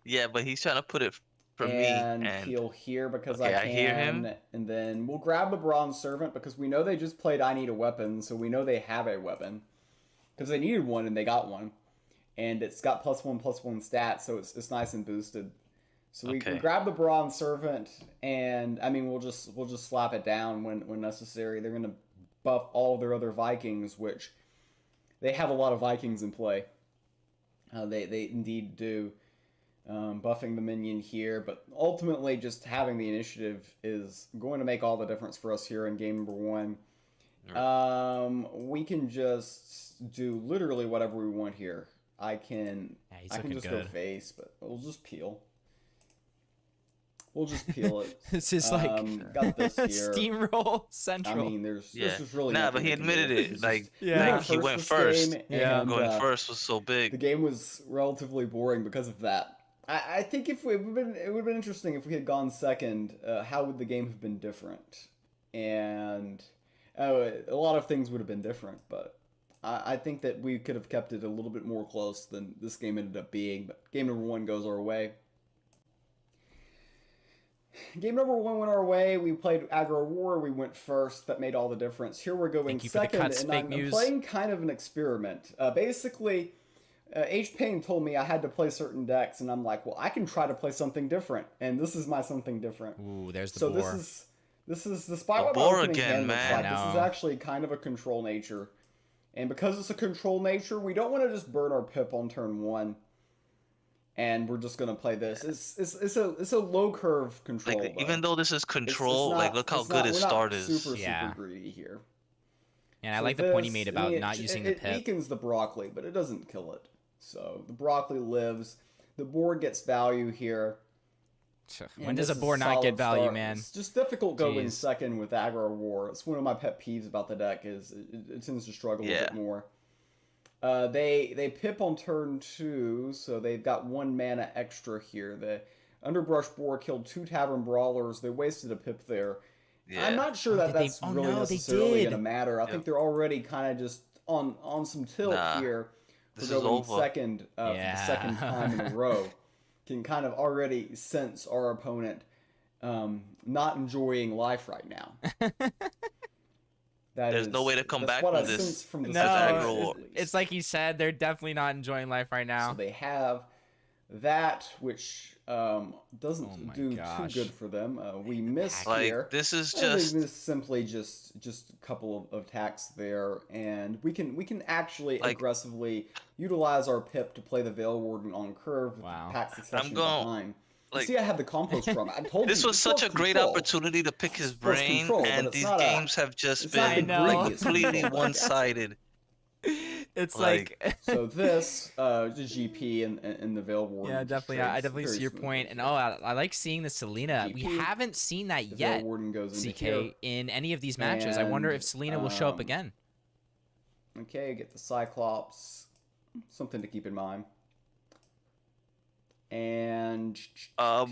Yeah, but he's trying to put it for me. and And peel here because Okay, I I can. hear him. And then we'll grab the Bronze Servant because we know they just played I Need a Weapon, so we know they have a weapon because they needed one and they got one, and it's got +1/+1 stats, so it's nice and boosted. So we Okay. grab the Bronze Servant, and I mean we'll just slap it down when necessary. They're gonna buff all their other Vikings, which they have a lot of Vikings in play. They indeed do, buffing the minion here, but ultimately just having the initiative is going to make all the difference for us here in game number 1. We can just do literally whatever we want here. I can Yeah, he's I can looking just good. go face, but we'll just peel. We'll just peel it. This is like got this here. steamroll I central. mean, there's Yeah. just really Nah, nothing but he we can do. admitted it. It's Like, just- Yeah. like he went this first. game, Yeah. and, Going first was so the big. game was relatively boring because of that. I think it would have been interesting if we had gone second. How would the game have been different? And a lot of things would have been different, but I think that we could have kept it a little bit more close than this game ended up being. But game number 1 goes our way. Game number 1 went our way. We played Aggro War. We went first. That made all the difference. Here we're going Thank you for the second, cuts, and Fake I'm Muse. playing kind of an experiment. Basically, H Payne told me I had to play certain decks, and I'm like, well, I can try to play something different, and this is my something different. Ooh, there's the So boar. this is despite The what my boar opening again, hand looks man. like, this is No. actually kind of a control nature, and because it's a control nature, we don't want to just burn our pip on turn 1. and we're just gonna play this. It's a low curve control. Like though. even though this is It's control, like not, look how it's good not, his we're not start is. super Yeah. greedy here. And I So like the point he this, made I about mean, not using the it pip. weakens the broccoli, but it doesn't kill it. So the broccoli lives. The board gets value here. When And does a this is board not get solid value, start. man? It's just difficult going Jeez. second with aggro war. It's one of my pet peeves about the deck is it tends to struggle a bit more. They pip on turn 2, so they've got 1 mana extra here. The Underbrush board killed 2 Tavern Brawlers. They wasted a pip there. Yeah. I'm not sure Oh, that did they- that's oh, really no, they necessarily did. going to matter. I think they're already kind of just on some tilt Nah, here for this is going over. second for the second time in a row. Can kind of already sense our opponent not enjoying life right now. There's no way to come back what from I this. sense from the No, situation, aggro. at least. it's like he said, they're definitely not enjoying life right now. So they have that, which doesn't Oh my do gosh. too good for them. We miss Like here. this is I think just this is simply just a couple of attacks there, and we can actually Like- aggressively utilize our pip to play the Veil Warden on curve with Wow. the pack succession going- behind. like- See, I have the compost drum. I told this you, was it's such a force great control. opportunity to pick his It's force brain, control, but and it's these not games have just it's not been the like greatest completely control. one-sided. It's Like- like, So this, the GP and the Veil Warden. yeah, just definitely. I trades definitely very see your smoothly point. And here. I like seeing the Selena. We GP, haven't seen that The yet, Veil Warden goes into CK, here. in any of these matches. I wonder if And, Selena will show up again. Okay, get the Cyclops. Something to keep in mind. And I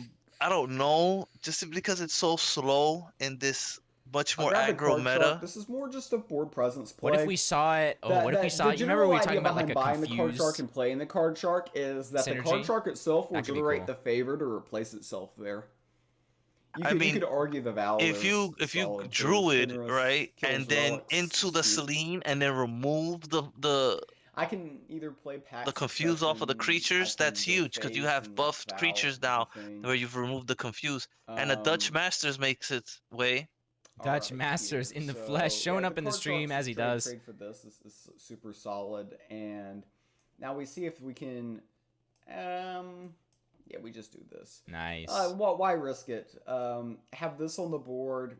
don't know, just because it's so slow in this much more I'd grab the aggro card meta. shark. This is more just a board presence play. What if we saw it? Oh, what if we saw it? You remember we were talking about like a buying the card shark confused? and playing the card shark is that the synergy? card shark itself will That could be generate cool. the favor to replace itself there. I You mean, could argue the valor. If you druid, right, and then into the Selene and then remove the I can either play pack confuse off of the Succession, creatures, I can that's go huge because you face have and buffed Val creatures type now of thing. where you've removed the confuse, and the Dutch Um, Masters makes its way. Dutch Alright, Masters here. in the So, flesh, showing yeah, up in the card stream shark's as he trade- does. Trade for this is super solid, and now we see if we can. Yeah, we just do this. Nice. Why risk it? Have this on the board.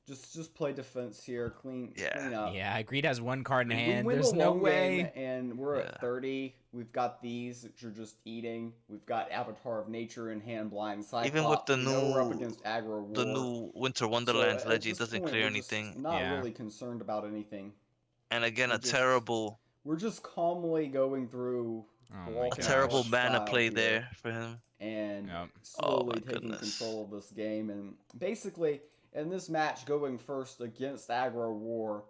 Just play defense here. Clean up. Yeah, Greed has one card in We hand. win There's the no long way. game, and we're Yeah. at 30. We've got these which are just eating. We've got Avatar of Nature in hand, Blind Cyclops. Even with the We know we're up new- against aggro war. The new Winter So, Wonderlands at legend this doesn't point, clear we're just anything, Not Yeah. really concerned about anything. and again we a just- terrible, We're just calmly going through Oh my walking a gosh. terrible style mana play here there for him. and Yep. Oh slowly my taking goodness. control of this game, and basically in this match going first against aggro war,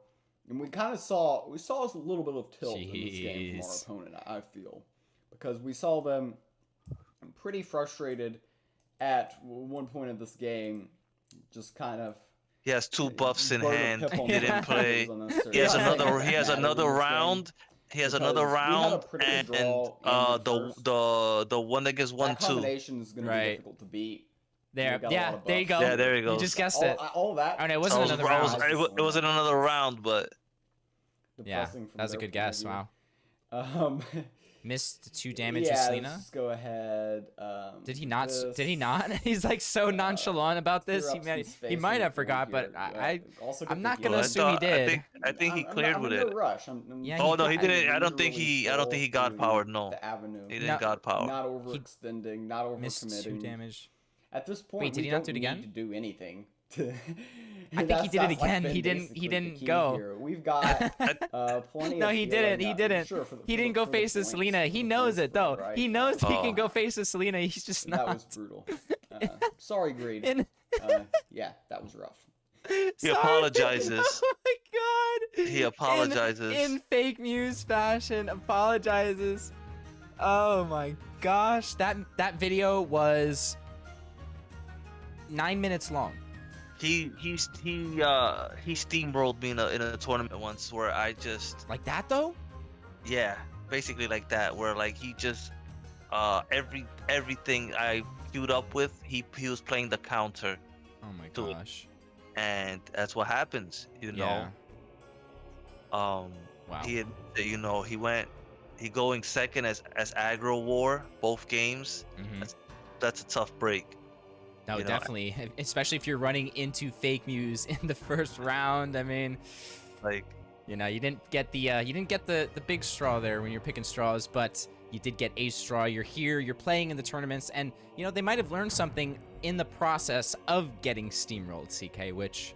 and we saw a little bit of tilt in this game from our Jeez. opponent. I feel because we saw them pretty frustrated at one point of this game, just kind of. He has 2 buffs in burn a hand. pip on He the didn't board. play. It was unnecessary. He has I'm not saying another. that He has mattered in another this game, round. He has another because we had a round, pretty good and draw and the one that gives 1/2. That combination is going to be Right. difficult to beat. There, got a lot yeah, of there you buffs. go. Yeah, there he You goes. just guessed it. All that. Oh, no, it So wasn't I was- another I was- round. it wasn't another round, but Yeah, Depressing from that was a their good point of guess. view. Wow. Missed 2 damage to yeah, Selena. Let's go ahead. Did he not? This, Did he not? He's like so nonchalant about this. clear He up might, some he space might on have the board forgot, but here. I Also I'm get not the gonna I heal. assume he did. I think he cleared I'm with in it. no rush. I'm Yeah, Oh no, he I didn't. I don't literally think he scroll got through powered. No, The avenue. he didn't No. got powered. Not overextending. Not missed 2 overcommitting. damage. At this point, Wait, did we he not don't do it again? need to do anything. I think he did it again. He didn't go. Here. We've got plenty. No, of he healing didn't. He now. didn't. Sure, for the- He for didn't the- go for the face the points, Selena. He for the knows points, it though. right? He knows he Oh. can go face the Selena. He's just That not. was brutal. Sorry, Greed. In- Yeah, that was rough. He Sorry. apologizes. Oh my god. He apologizes. In fake Muse fashion, apologizes. Oh my gosh, that video was 9 minutes long. He steamrolled me in a tournament once where I just Like that though? yeah, basically like that, where like he just everything I queued up with, he was playing the counter, Oh my Do it. gosh. and that's what happens, you know. Yeah. Wow. He had, he he going second as aggro war both games. Mhm. That's a tough break. No, You know, definitely, especially if you're running into fake Muse in the first round. I mean, like you know, you didn't get the big straw there when you're picking straws, but you did get a straw. You're here, you're playing in the tournaments, and you know they might have learned something in the process of getting steamrolled, CK, which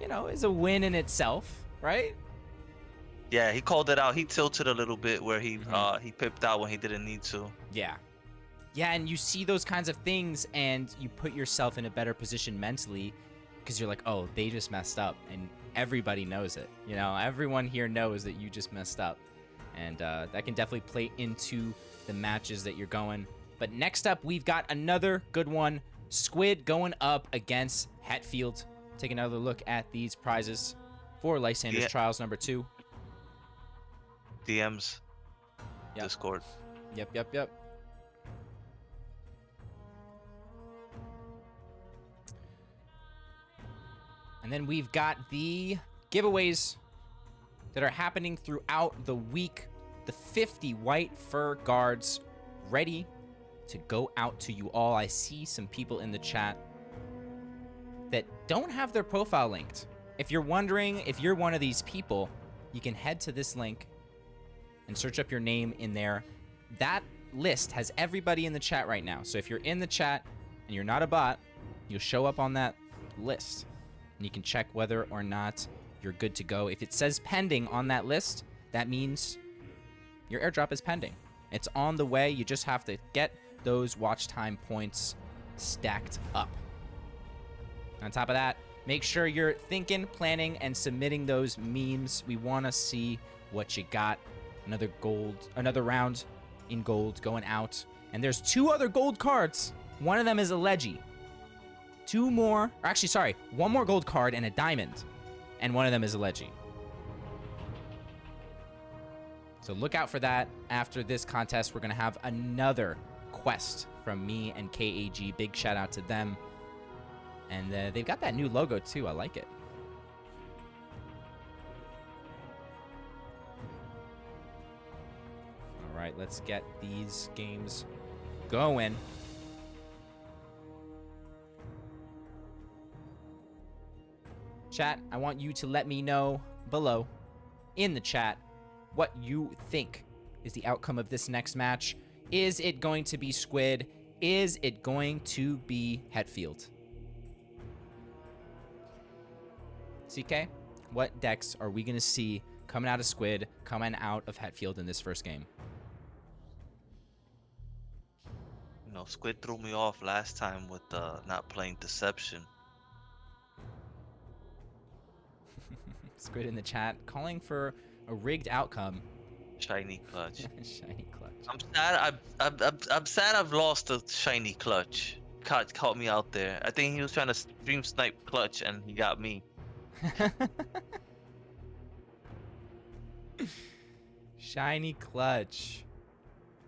you know is a win in itself, right? yeah, he called it out. He tilted a little bit where he Mhm. he pipped out when he didn't need to. Yeah. Yeah, and you see those kinds of things and you put yourself in a better position mentally because you're like, oh, they just messed up. And everybody knows it. You know, everyone here knows that you just messed up. And that can definitely play into the matches that you're going. But next up, we've got another good one. Squid going up against Hetfield. Take another look at these prizes for Lysander's Yeah. Trials number 2. DMs, Yep. Discord. Yep. And then we've got the giveaways that are happening throughout the week. The 50 white fur guards ready to go out to you all. I see some people in the chat that don't have their profile linked. If you're wondering if you're one of these people, you can head to this link and search up your name in there. That list has everybody in the chat right now. So if you're in the chat and you're not a bot, you'll show up on that list. And you can check whether or not you're good to go. If it says pending on that list, that means your airdrop is pending. It's on the way. You just have to get those watch time points stacked up. On top of that, make sure you're thinking, planning, and submitting those memes. We want to see what you got. Another round in gold going out. And there's 2 other gold cards. One of them is a Leggy. 2 more, or actually, sorry, 1 more gold card and a diamond. And one of them is a Leggy. So look out for that. After this contest, we're going to have another quest from me and KAG. Big shout out to them. And they've got that new logo too. I like it. All right, let's get these games going. Chat, I want you to let me know below in the chat what you think is the outcome of this next match. Is it going to be Squid? Is it going to be Hetfield? CK, what decks are we going to see coming out of Squid, coming out of Hetfield in this first game? You know, Squid threw me off last time with not playing Deception. Squid in the chat calling for a rigged outcome. Shiny clutch. Shiny clutch. I'm sad I've lost the shiny clutch. Caught me out there. I think he was trying to stream snipe clutch and he got me. Shiny clutch.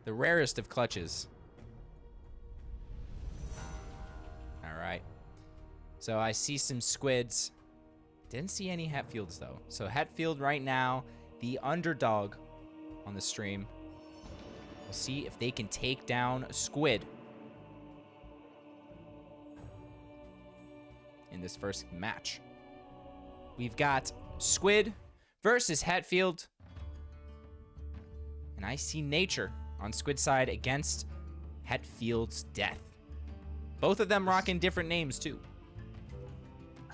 The rarest of clutches. All right. So I see some squids. Didn't see any Hetfields though. So Hetfield right now, the underdog on the stream. We'll see if they can take down Squid in this first match. We've got Squid versus Hetfield. And I see Nature on Squid side against Hetfield's Death. Both of them rocking different names too.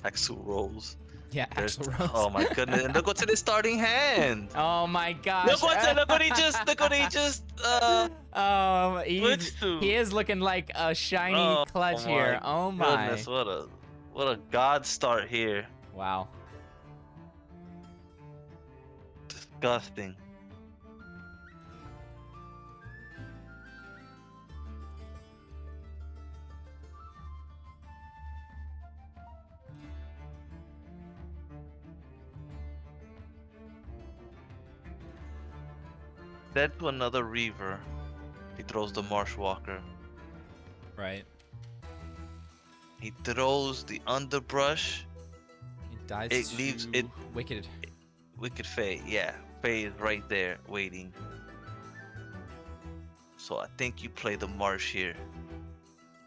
Axel rolls. Yeah, There's- Axl Rose. Oh my goodness! And look what's in his starting hand. Oh my gosh. Look what he just switched to. He is looking like a shiny Oh clutch my here. Oh my. Goodness, what a god start here. Wow. Disgusting. Dead to another Reaver. He throws the Marshwalker. Right. He throws the Underbrush. He dies It to leaves it- Wicked. Wicked Fae. Yeah, Fae is right there waiting. So I think you play the Marsh here.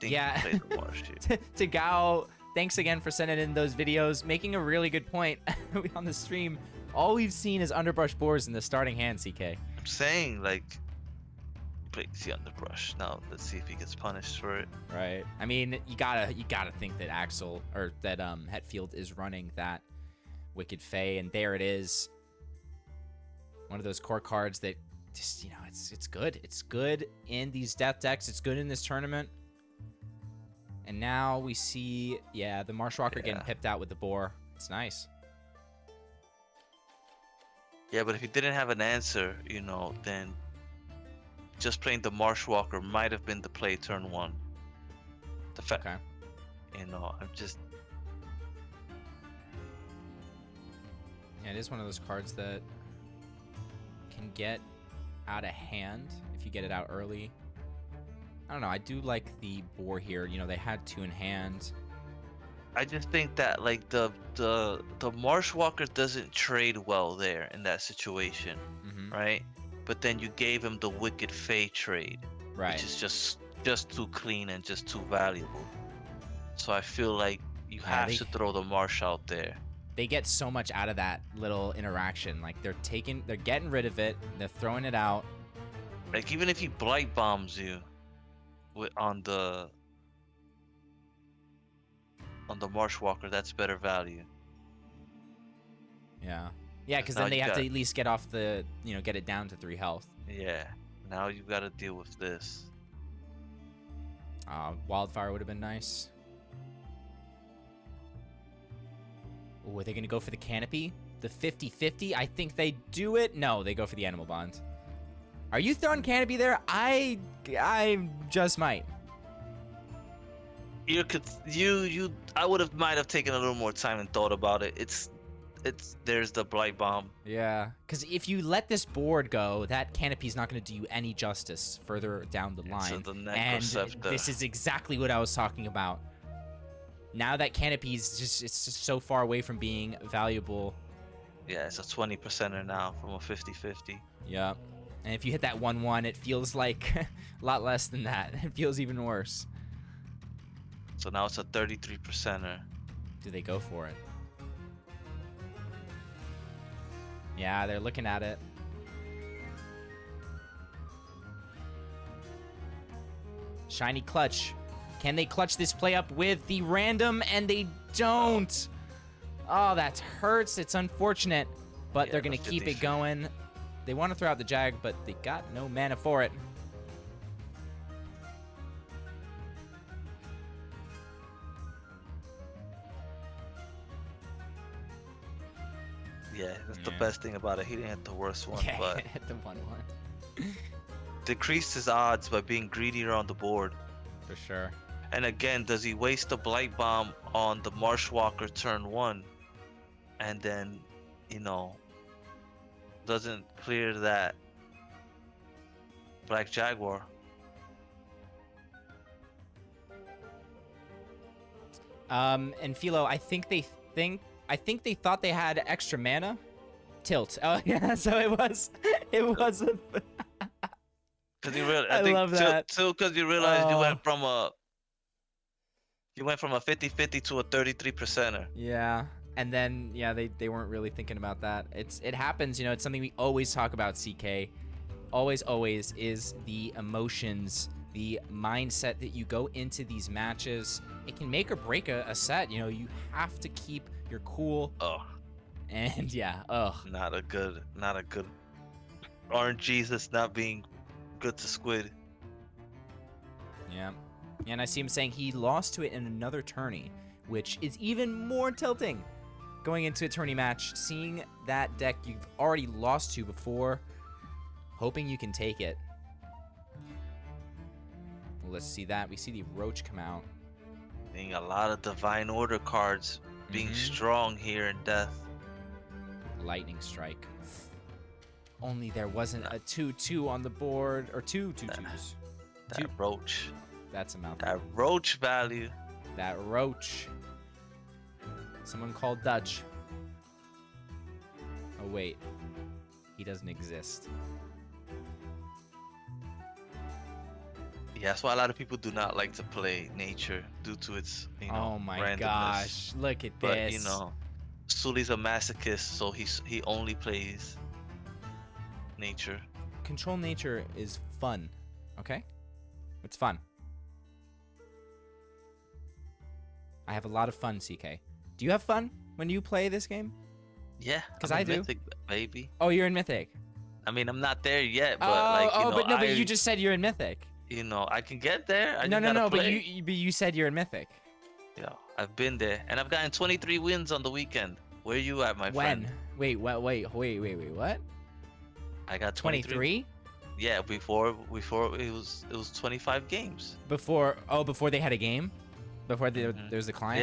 Yeah. You play the Marsh here. To Gao, thanks again for sending in those videos, making a really good point on the stream. All we've seen is underbrush boars in the starting hand, CK. I'm saying, like, play the underbrush. Now let's see if he gets punished for it. Right. I mean, you gotta think that Axel or that Hetfield is running that Wicked Fae, and there it is. One of those core cards that just, you know, it's good. It's good in these death decks. It's good in this tournament. And now we see, yeah, the Marshwalker getting pipped out with the boar. It's nice. Yeah, but if he didn't have an answer, you know, then just playing the Marshwalker might have been the play turn 1. Okay. You know, I'm just... Yeah, it is one of those cards that can get out of hand if you get it out early. I don't know. I do like the boar here. You know, they had 2 in hand. I just think that, like, the Marshwalker doesn't trade well there in that situation, right? But then you gave him the Wicked Fae trade, Right. which is just too clean and just too valuable. So I feel like you have to throw the Marsh out there. They get so much out of that little interaction. Like, they're getting rid of it. They're throwing it out. Like, even if he Blight Bombs you on the Marshwalker, that's better value. Yeah. Yeah, because then they have to at least get off the, you know, get it down to 3 health. Yeah. Now you got to deal with this. Wildfire would have been nice. Ooh, are they going to go for the canopy? The 50-50? I think they do it. No, they go for the animal bond. Are you throwing canopy there? I just might. I might have taken a little more time and thought about it. There's the Blight Bomb. Yeah, because if you let this board go, that canopy's not going to do you any justice further down the line. And this is exactly what I was talking about. Now that canopy's it's just so far away from being valuable. Yeah, it's a 20%er now from a 50-50. Yeah. And if you hit that 1-1, it feels like a lot less than that. It feels even worse. So now it's a 33%er. Do they go for it? Yeah, they're looking at it. Shiny clutch. Can they clutch this play up with the random? And they don't. Oh, that hurts. It's unfortunate. But they're going to keep it going. They want to throw out the Jag, but they got no mana for it. Yeah, that's the best thing about it. He didn't hit the worst one, Yeah, but hit the 1-1. decreased his odds by being greedier on the board. For sure. And again, does he waste the Blight Bomb on the Marshwalker turn 1 and then, you know, doesn't clear that Black Jaguar? And Philo, I think they thought they had extra mana. Tilt. Oh yeah, so it was Because you realized, I think love that. too, because you realized you went from a 50-50 to a 33%er. Yeah. And then yeah, they weren't really thinking about that. It happens, you know, it's something we always talk about, CK. Always is the emotions, the mindset that you go into these matches. It can make or break a set. You know, you have to keep your cool. Oh. And yeah, Not a good Orange Jesus not being good to Squid. Yeah. And I see him saying he lost to it in another tourney, which is even more tilting. Going into a tourney match, seeing that deck you've already lost to before, hoping you can take it. Well, let's see that. We see the Roach come out. Being a lot of Divine Order cards being strong here in Death. Lightning Strike. Only there wasn't a 2-2 on the board, or two 2-2s. That Roach. That's a mouthful. That Roach value. That Roach. Someone called Dutch. Oh wait, he doesn't exist. Yeah, that's why a lot of people do not like to play nature due to its, Oh my randomness. gosh, look at But this. Sewlie's a masochist, so he only plays nature. Control nature is fun, okay? It's fun. I have a lot of fun, CK. Do you have fun when you play this game? Yeah, 'Cause I'm I in do. Mythic, baby. Oh, you're in Mythic. I mean, I'm not there yet, but but you just said you're in Mythic. I can get there. I No, just gotta but play. you said you're in Mythic. Yeah, I've been there, and I've gotten 23 wins on the weekend. Where you at, my When? friend? Wait, what? I got 23. 23? Yeah, before it was 25 games. Before they had a game? Before there was the client?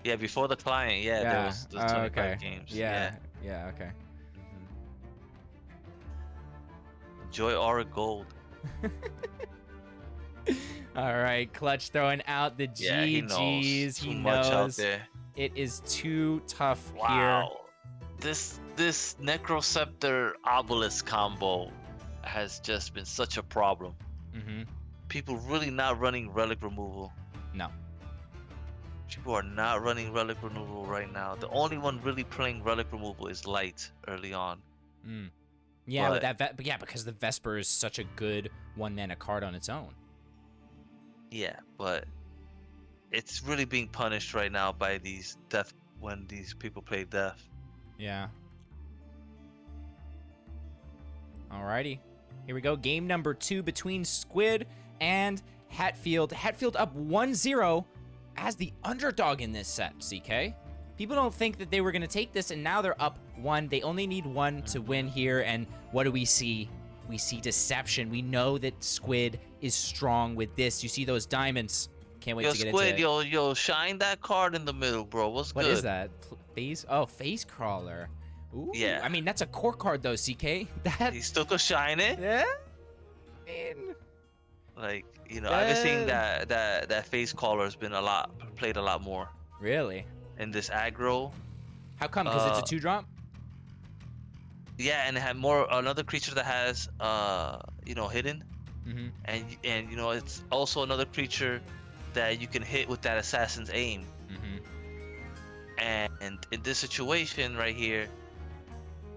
Yeah, before the client. Yeah, there was 25 okay. games. Yeah, okay. Enjoy our gold. All right, Clutch throwing out the Yeah, he knows. GGs. Too He much out knows there. it is too tough Wow. This Necrosceptor Obelisk combo has just been such a problem. here. People really not running relic removal. No. People are not running relic removal right now. The only one really playing relic removal is Light early on. Yeah, But- because the Vesper is such a good 1-mana card on its own. Yeah, but it's really being punished right now by these death when these people play death. Yeah. Alrighty. Here we go. Game number 2 between Squid and Hatfield. Hatfield up 1-0 as the underdog in this set, CK. People don't think that they were going to take this, and now they're up 1. They only need 1 to win here, and what do we see? We see deception. We know that Squid is strong with this. You see those diamonds. Can't wait Yo, to get Squid, into it. yo, shine that card in the middle, bro. What's What good? is that? Face? Oh, face crawler. Ooh, Yeah. I mean, that's a core card, though, CK. That... He still could shine it. Yeah? I mean... Like, I've been seeing that face caller has been played a lot more Really? in this aggro. How come? Because it's a 2-drop? Yeah, and it had another creature that has hidden, Mm-hmm. and it's also another creature that you can hit with that assassin's aim. Mm-hmm. And in this situation right here,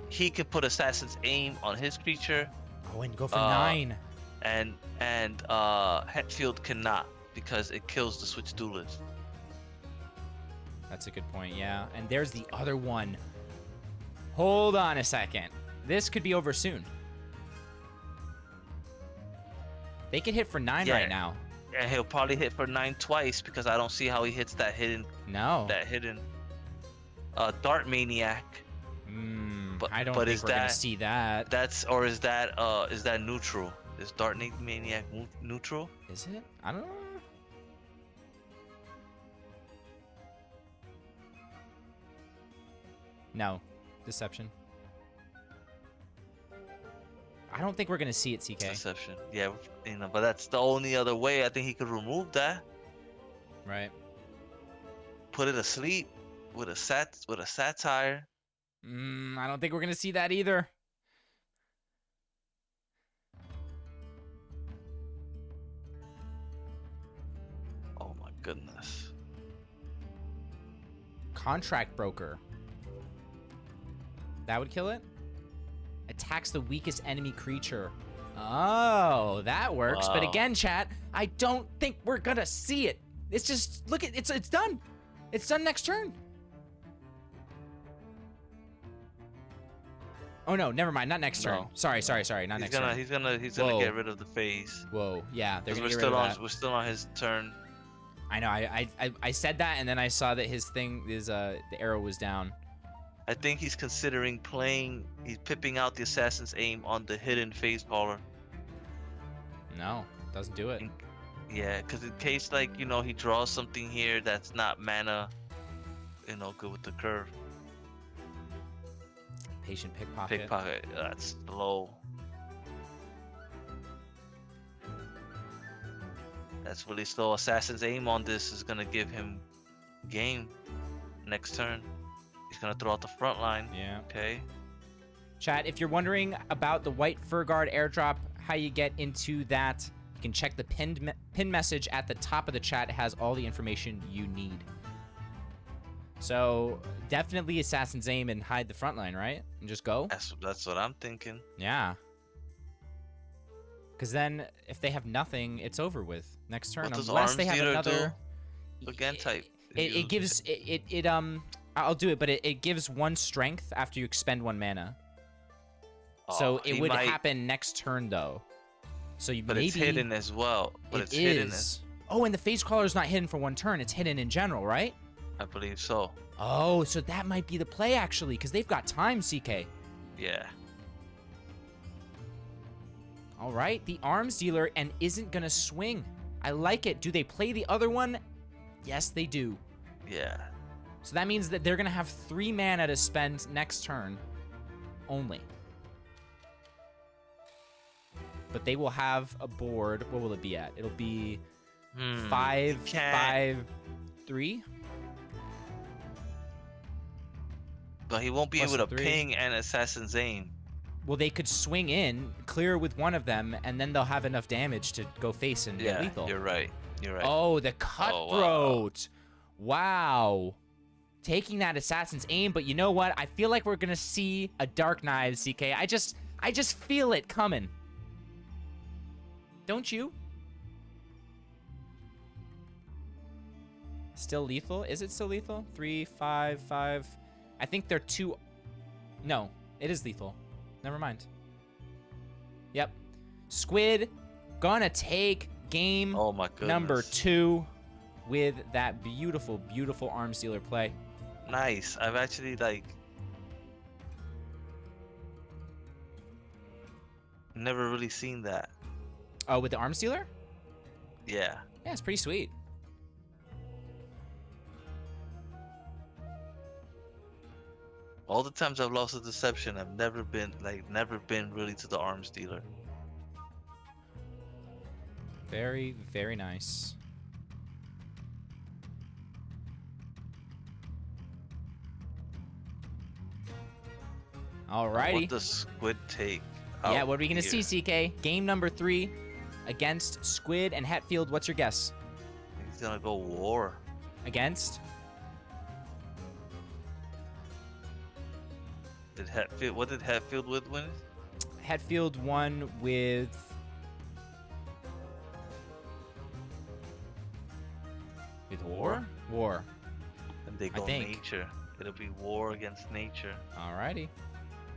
he can put assassin's aim on his creature, Oh, and go for 9. and Hetfield cannot because it kills the switch duelist. That's a good point, yeah. And there's the other one. Hold on a second. This could be over soon. They could hit for 9 Yeah. right now. And he'll probably hit for 9 twice because I don't see how he hits that hidden No. Dart Maniac. but- I don't but think is we're going to that- see that. Is that neutral? Is Dart Maniac neutral? Is it? I don't know. No. Deception. I don't think we're going to see it, CK. Deception. Yeah, but that's the only other way I think he could remove that. Right. Put it asleep with a satire. I don't think we're going to see that either. Oh my goodness. Contract broker. That would kill it? Attacks the weakest enemy creature. Oh, that works. But Wow. again, chat, I don't think we're gonna see it. It's just look at it's done. It's done next turn. Oh no, never mind. Not next turn. No. Sorry. Not next turn. He's gonna Whoa. get rid of the phase. Whoa, yeah, they're Because gonna get rid of that. we're still on his turn. I know. I said that, and then I saw that his thing is the arrow was down. I think he's considering he's pipping out the assassin's aim on the hidden phase caller. No, doesn't do it. Yeah, because in case he draws something here that's not mana, good with the curve. Patient pickpocket. Pickpocket, that's low. That's really slow. Assassin's aim on this is gonna give him game next turn. He's gonna throw out the front line. Yeah. Okay. Chat, if you're wondering about the white fur guard airdrop, how you get into that, You can check the pinned message at the top of the chat. It has all the information you need. So definitely Assassin's Aim and hide the front line, right? And just go. That's what I'm thinking. Yeah. Because then if they have nothing, it's over with next turn. What does Unless they Arms have Dealer another. do? Again, type. It gives I'll do it, but it gives 1 strength after you expend 1 mana. So it would happen next turn though. So you But maybe it's hidden as well. But it's hidden as. Oh, and the Phase Crawler is not hidden for 1 turn. It's hidden in general, right? I believe so. Oh, so that might be the play actually, because they've got time, CK. Yeah. All right, the Arms Dealer and isn't gonna swing. I like it. Do they play the other one? Yes, they do. Yeah. So that means that they're gonna have 3 mana to spend next turn only. But they will have a board. What will it be at? It'll be 5, 5, 3. But he won't be Plus able to 3. ping an Assassin's Aim. Well, they could swing in, clear with one of them, and then they'll have enough damage to go face and get lethal. You're right. You're right. Oh, the Cutthroat. Wow. Taking that Assassin's Aim, but you know what? I feel like we're going to see a Dark Knives, CK. I just feel it coming. Don't you? Still lethal? Is it still lethal? 3, 5, 5. I think they're 2. No, it is lethal. Never mind. Yep. Squid gonna take game number 2 with that beautiful, beautiful Arms Dealer play. Nice. I've actually never really seen that. Oh, with the Arms Dealer? Yeah. Yeah, it's pretty sweet. All the times I've lost a deception, I've never been really to the Arms Dealer. Very, very nice. Alrighty. What does Squid take? Yeah, what are we gonna see, CK? Game number 3 against Squid and Hetfield. What's your guess? He's gonna go War. Against? What did Hetfield win? Hetfield won with... With War? War. And they go Nature. It'll be War against Nature. Alrighty.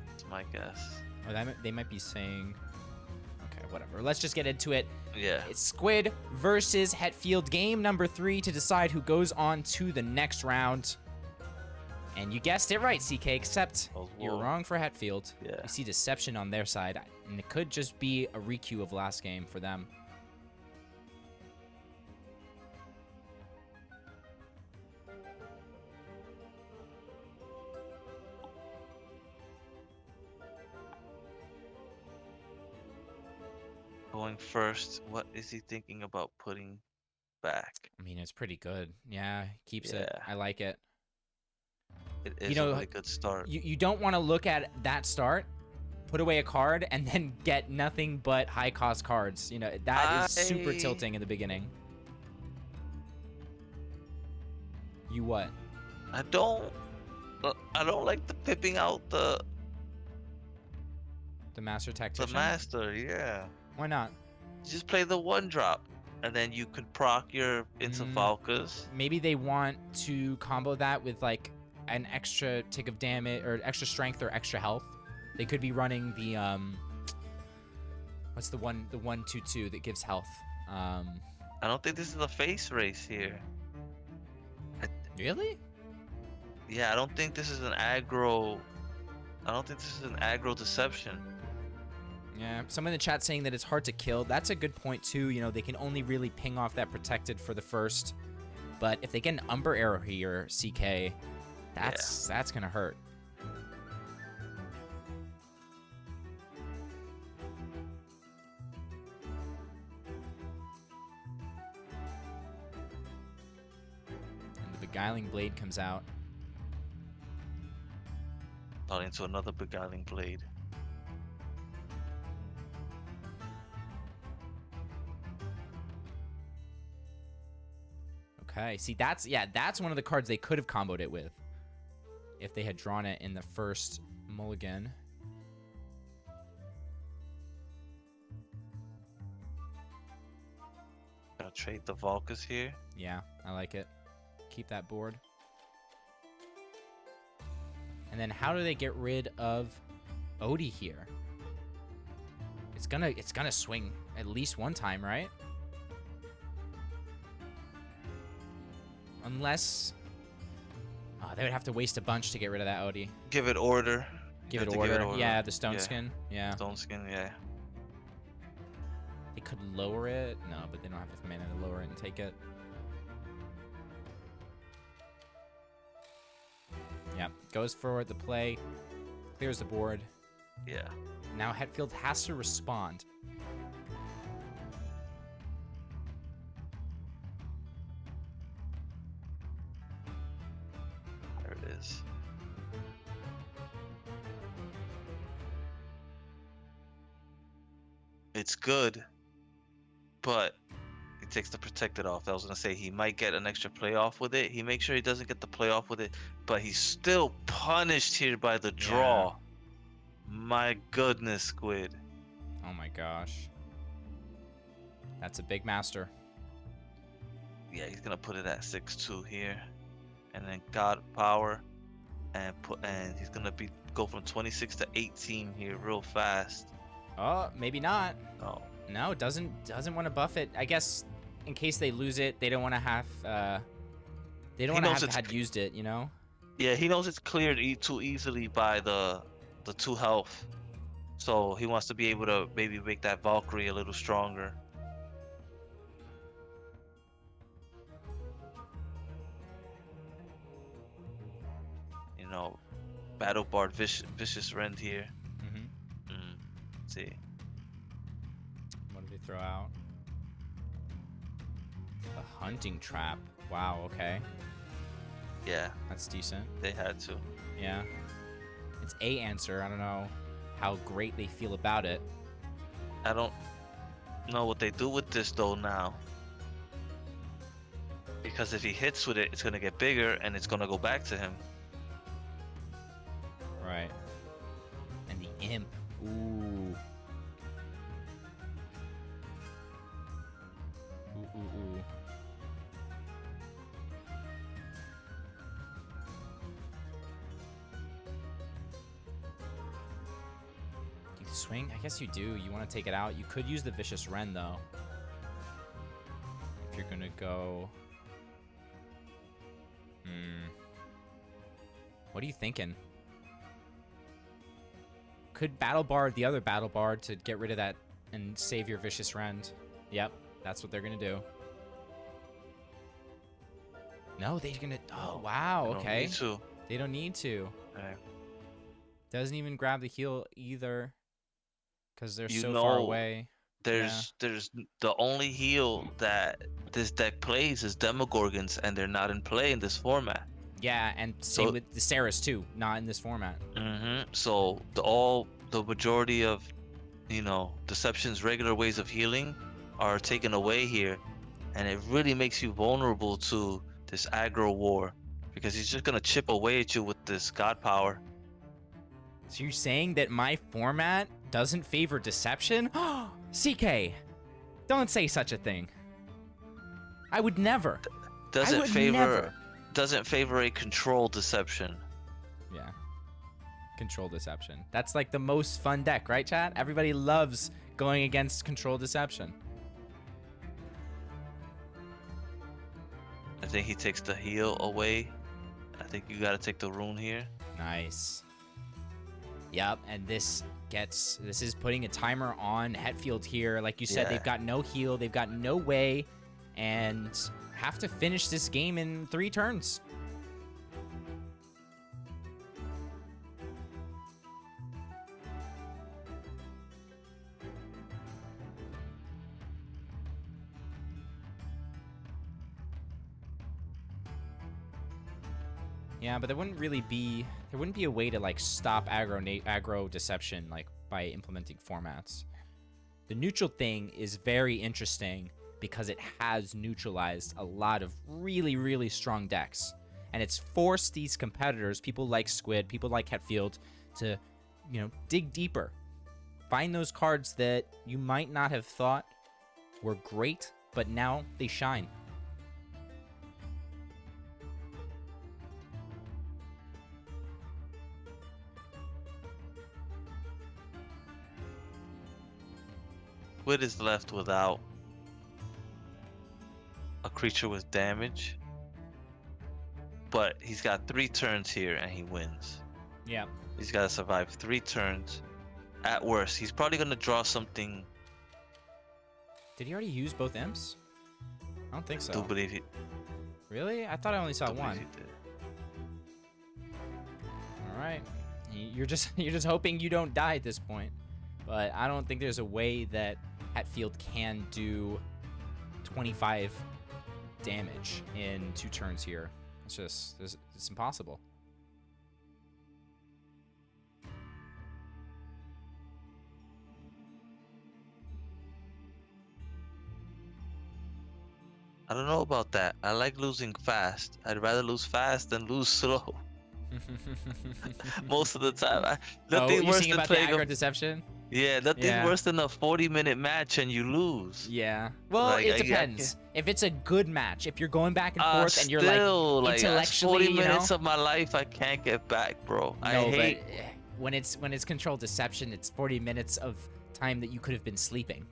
That's my guess. Or they might be saying... Okay, whatever. Let's just get into it. Yeah. It's Squid versus Hetfield. Game number 3 to decide who goes on to the next round. And you guessed it right, CK, except you're wrong for Hetfield. Yeah. You see Deception on their side, and it could just be a requeue of last game for them. Going first, what is he thinking about putting back? I mean, it's pretty good. Yeah, keeps it. I like it. It is a really good start. You don't want to look at that start, put away a card, and then get nothing but high-cost cards. You know, that is super tilting in the beginning. You what? I don't like the pipping out the Master Tactician? The Master, yeah. Why not? Just play the 1-drop, and then you could proc your into Valkas. Maybe they want to combo that with like an extra tick of damage or extra strength or extra health. They could be running the what's the 1/2/2 that gives health? I don't think this is a face race here. Really? Yeah, I don't think this is an aggro. I don't think this is an aggro deception. Yeah, someone in the chat saying that it's hard to kill. That's a good point too. You know, they can only really ping off that protected for the first. But if they get an Umber Arrow here, CK, that's gonna hurt. And the Beguiling Blade comes out. Thought into another Beguiling Blade. Okay. See, that's one of the cards they could have comboed it with if they had drawn it in the first mulligan. Gonna trade the Volcas here. Yeah, I like it. Keep that board. And then how do they get rid of Odie here? It's gonna swing at least one time, right? Unless they would have to waste a bunch to get rid of that Odie. Give it order. Give it order. Yeah, the stone skin. Yeah. Stone skin, yeah. They could lower it. No, but they don't have the mana to lower it and take it. Yeah, goes for the play. Clears the board. Yeah. Now Hetfield has to respond. There it is. It's good, but he takes the protected off. I was gonna say he might get an extra playoff with it. He makes sure he doesn't get the playoff with it, but he's still punished here by the draw. Yeah. My goodness, Squid. Oh my gosh. That's a big master. Yeah, he's gonna put it at 6-2 here, and then God Power, and he's gonna go from 26 to 18 here real fast. Oh, maybe not. No. No, doesn't want to buff it. I guess in case they lose it, they don't want to have they don't want to have had used it, you know? Yeah, he knows it's cleared too easily by the 2 health. So he wants to be able to maybe make that Valkyrie a little stronger. You know, Battle Bard Vicious Rend here. Let's see. What did they throw out? A hunting trap. Wow, okay. Yeah. That's decent. They had to. Yeah. It's a answer. I don't know how great they feel about it. I don't know what they do with this though now. Because if he hits with it, it's gonna get bigger and it's gonna go back to him. Right. And the imp. Ooh. Ooh. Do you swing? I guess you do. You want to take it out. You could use the Vicious Rend, though. If you're going to go... What are you thinking? Could Battle Bard the other Battle Bard to get rid of that and save your Vicious Rend. Yep, that's what they're going to do. No, they're going to... Oh, wow, okay. They don't need to. Okay. Doesn't even grab the heal either because they're so far away. There's the only heal that this deck plays is Demogorgons, and they're not in play in this format. Yeah, and same with the Saras too, not in this format. So the majority of, Deception's regular ways of healing are taken away here, and it really makes you vulnerable to this aggro war because he's just gonna chip away at you with this God Power. So you're saying that my format doesn't favor Deception? CK, don't say such a thing. I would never. Doesn't favor a control Deception. Yeah. Control Deception. That's like the most fun deck, right, chat? Everybody loves going against Control Deception. I think he takes the heal away. I think you gotta take the rune here. Nice. Yep, and this is putting a timer on Hetfield here. Like you said, they've got no heal, they've got no way, and have to finish this game in 3 turns. Yeah, but there wouldn't be a way to like stop aggro Deception like by implementing formats. The neutral thing is very interesting because it has neutralized a lot of really, really strong decks. And it's forced these competitors, people like Squid, people like Hetfield, to, dig deeper. Find those cards that you might not have thought were great, but now they shine. Squid is left without a creature with damage, but he's got 3 turns here and he wins. Yeah. He's got to survive 3 turns. At worst, he's probably going to draw something. Did he already use both imps? I don't think so. I do believe he Really? I thought I only saw do believe one. he did. All right. You're just hoping you don't die at this point. But I don't think there's a way that Hetfield can do 25 damage in 2 turns here. It's impossible. I don't know about that. I like losing fast. I'd rather lose fast than lose slow. Most of the time. Nothing you worse thinking than about the playing aggro deception? Yeah, nothing Yeah. worse than a 40-minute match and you lose. Yeah. Well, Like, it depends. If it's a good match, if you're going back and forth and you're Still, like that's intellectually, 40 minutes of my life I can't get back, bro. I No, hate. but when it's controlled deception, it's 40 minutes of time that you could have been sleeping.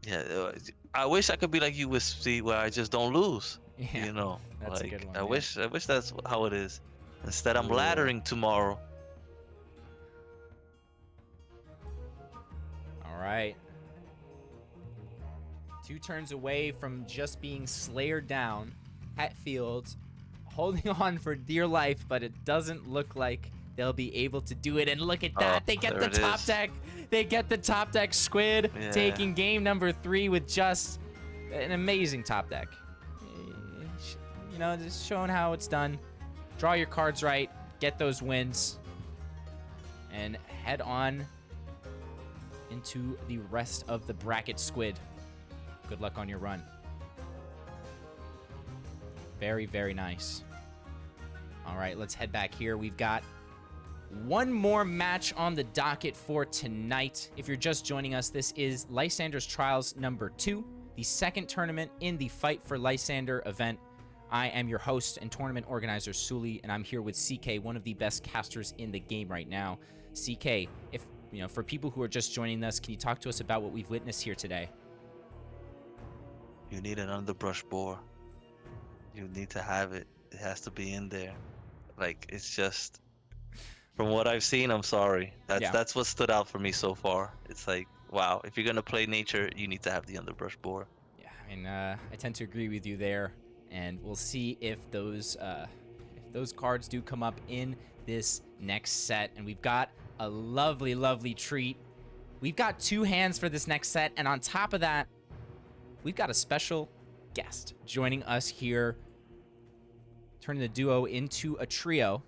Yeah, I wish I could be like you with C, where I just don't lose. Yeah. You know, that's a like good one, I yeah. wish that's how it is. Instead, I'm Ooh. laddering tomorrow. All right. 2 turns away from just being slayered down. Hetfield holding on for dear life, but it doesn't look like they'll be able to do it. And look at that. They get the there it top is. deck. They get the top deck Squid, Yeah. taking game number 3 with just an amazing top deck. Just showing how it's done. Draw your cards right, get those wins, and head on into the rest of the bracket, Squid. Good luck on your run. Very, very nice. All right, let's head back here. We've got one more match on the docket for tonight. If you're just joining us, this is Lysander's Trials number 2, the second tournament in the Fight for Lysander event. I am your host and tournament organizer, Sewlie, and I'm here with CK, one of the best casters in the game right now. CK, for people who are just joining us, can you talk to us about what we've witnessed here today? You need an underbrush bore. You need to have it. It has to be in there. Like, it's just, from what I've seen, I'm sorry. That's what stood out for me so far. It's like, wow, if you're gonna play nature, you need to have the underbrush bore. Yeah, I mean, I tend to agree with you there, and we'll see if those cards do come up in this next set. And we've got a lovely, lovely treat. We've got 2 hands for this next set, and on top of that, we've got a special guest joining us here, turning the duo into a trio.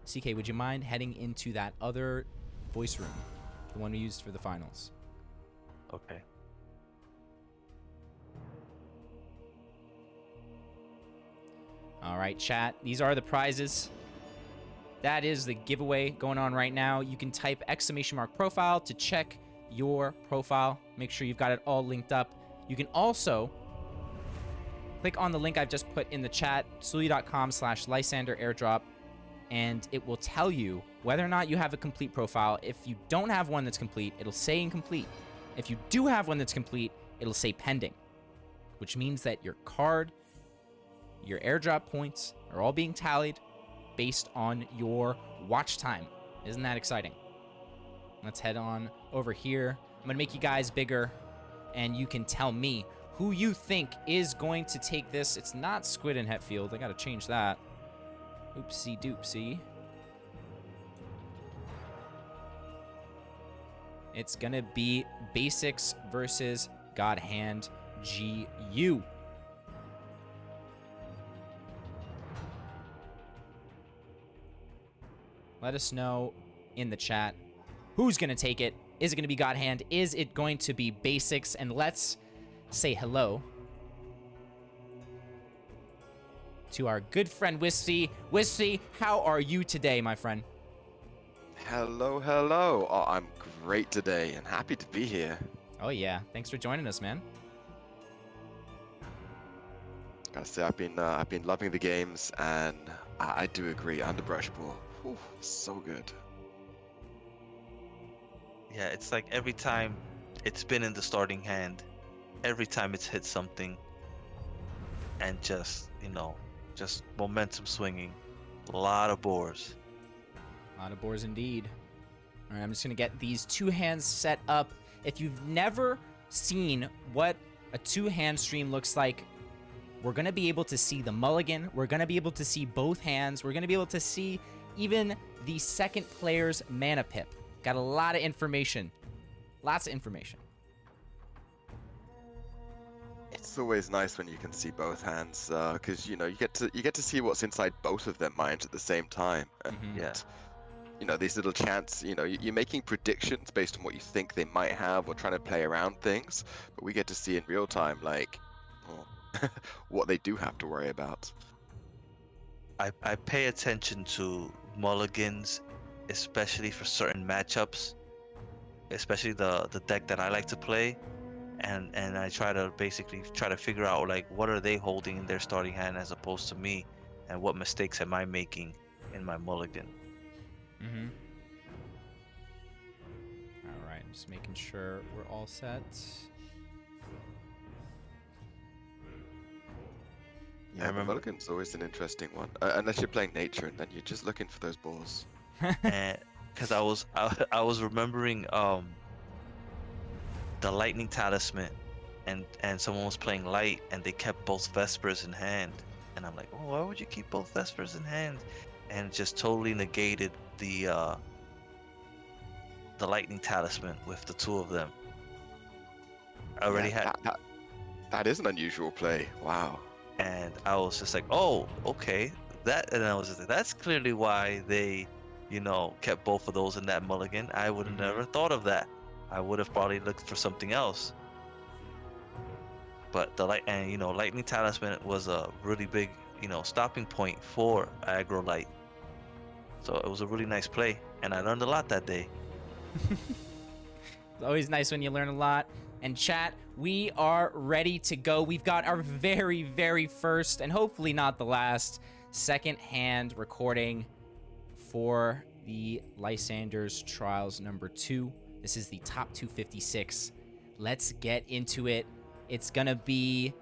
CK, would you mind heading into that other voice room, the one we used for the finals? Okay. All right, chat. These are the prizes. That is the giveaway going on right now. You can type !profile to check your profile. Make sure you've got it all linked up. You can also click on the link I've just put in the chat, Sewlie.com/Lysander airdrop, and it will tell you whether or not you have a complete profile. If you don't have one that's complete, it'll say incomplete. If you do have one that's complete, it'll say pending, which means that your card, your airdrop points are all being tallied based on your watch time. Isn't that exciting? Let's head on over here. I'm gonna make you guys bigger, and you can tell me who you think is going to take this. It's not Squid and Hetfield. I gotta change that. Oopsie doopsie. It's gonna be Basics versus God Hand GU. Let us know in the chat who's going to take it. Is it going to be God Hand? Is it going to be Basics? And let's say hello to our good friend Wisty. Wisty, how are you today, my friend? Hello, hello. Oh, I'm great today and happy to be here. Oh yeah, thanks for joining us, man. Gotta say, I've been loving the games, and I do agree. Underbrush ball, whew, so good. Yeah, it's like every time it's been in the starting hand, every time it's hit something, and just, just momentum swinging. A lot of boars. A lot of boars indeed. All right, I'm just going to get these two hands set up. If you've never seen what a two-hand stream looks like, we're going to be able to see the mulligan. We're going to be able to see both hands. We're going to be able to see even the second player's mana pip. Got a lot of information. Lots of information. It's always nice when you can see both hands, because you get to see what's inside both of their minds at the same time. And Yeah. these little chants. You're making predictions based on what you think they might have, or trying to play around things. But we get to see in real time, what they do have to worry about. I pay attention to mulligans, especially for certain matchups, especially the deck that I like to play, and I try to figure out like what are they holding in their starting hand as opposed to me, and what mistakes am I making in my mulligan. Mm-hmm. All right, I'm just making sure we're all set. Yeah, the mulligan's always an interesting one, unless you're playing nature, and then you're just looking for those balls. And because I was remembering the lightning talisman, and someone was playing light, and they kept both Vespers in hand, and I'm like, oh, why would you keep both Vespers in hand? And it just totally negated the lightning talisman with the two of them. I already had, That is an unusual play. Wow. and I was just like, oh, okay, and I was just like, that's clearly why they, kept both of those in that mulligan. I would have never thought of that. I would have probably looked for something else. But lightning talisman was a really big, stopping point for aggro light. So it was a really nice play, and I learned a lot that day. It's always nice when you learn a lot. And chat, we are ready to go. We've got our very, very first, and hopefully not the last, second-hand recording for the Lysander's Trials number 2. This is the top 256. Let's get into it. It's gonna be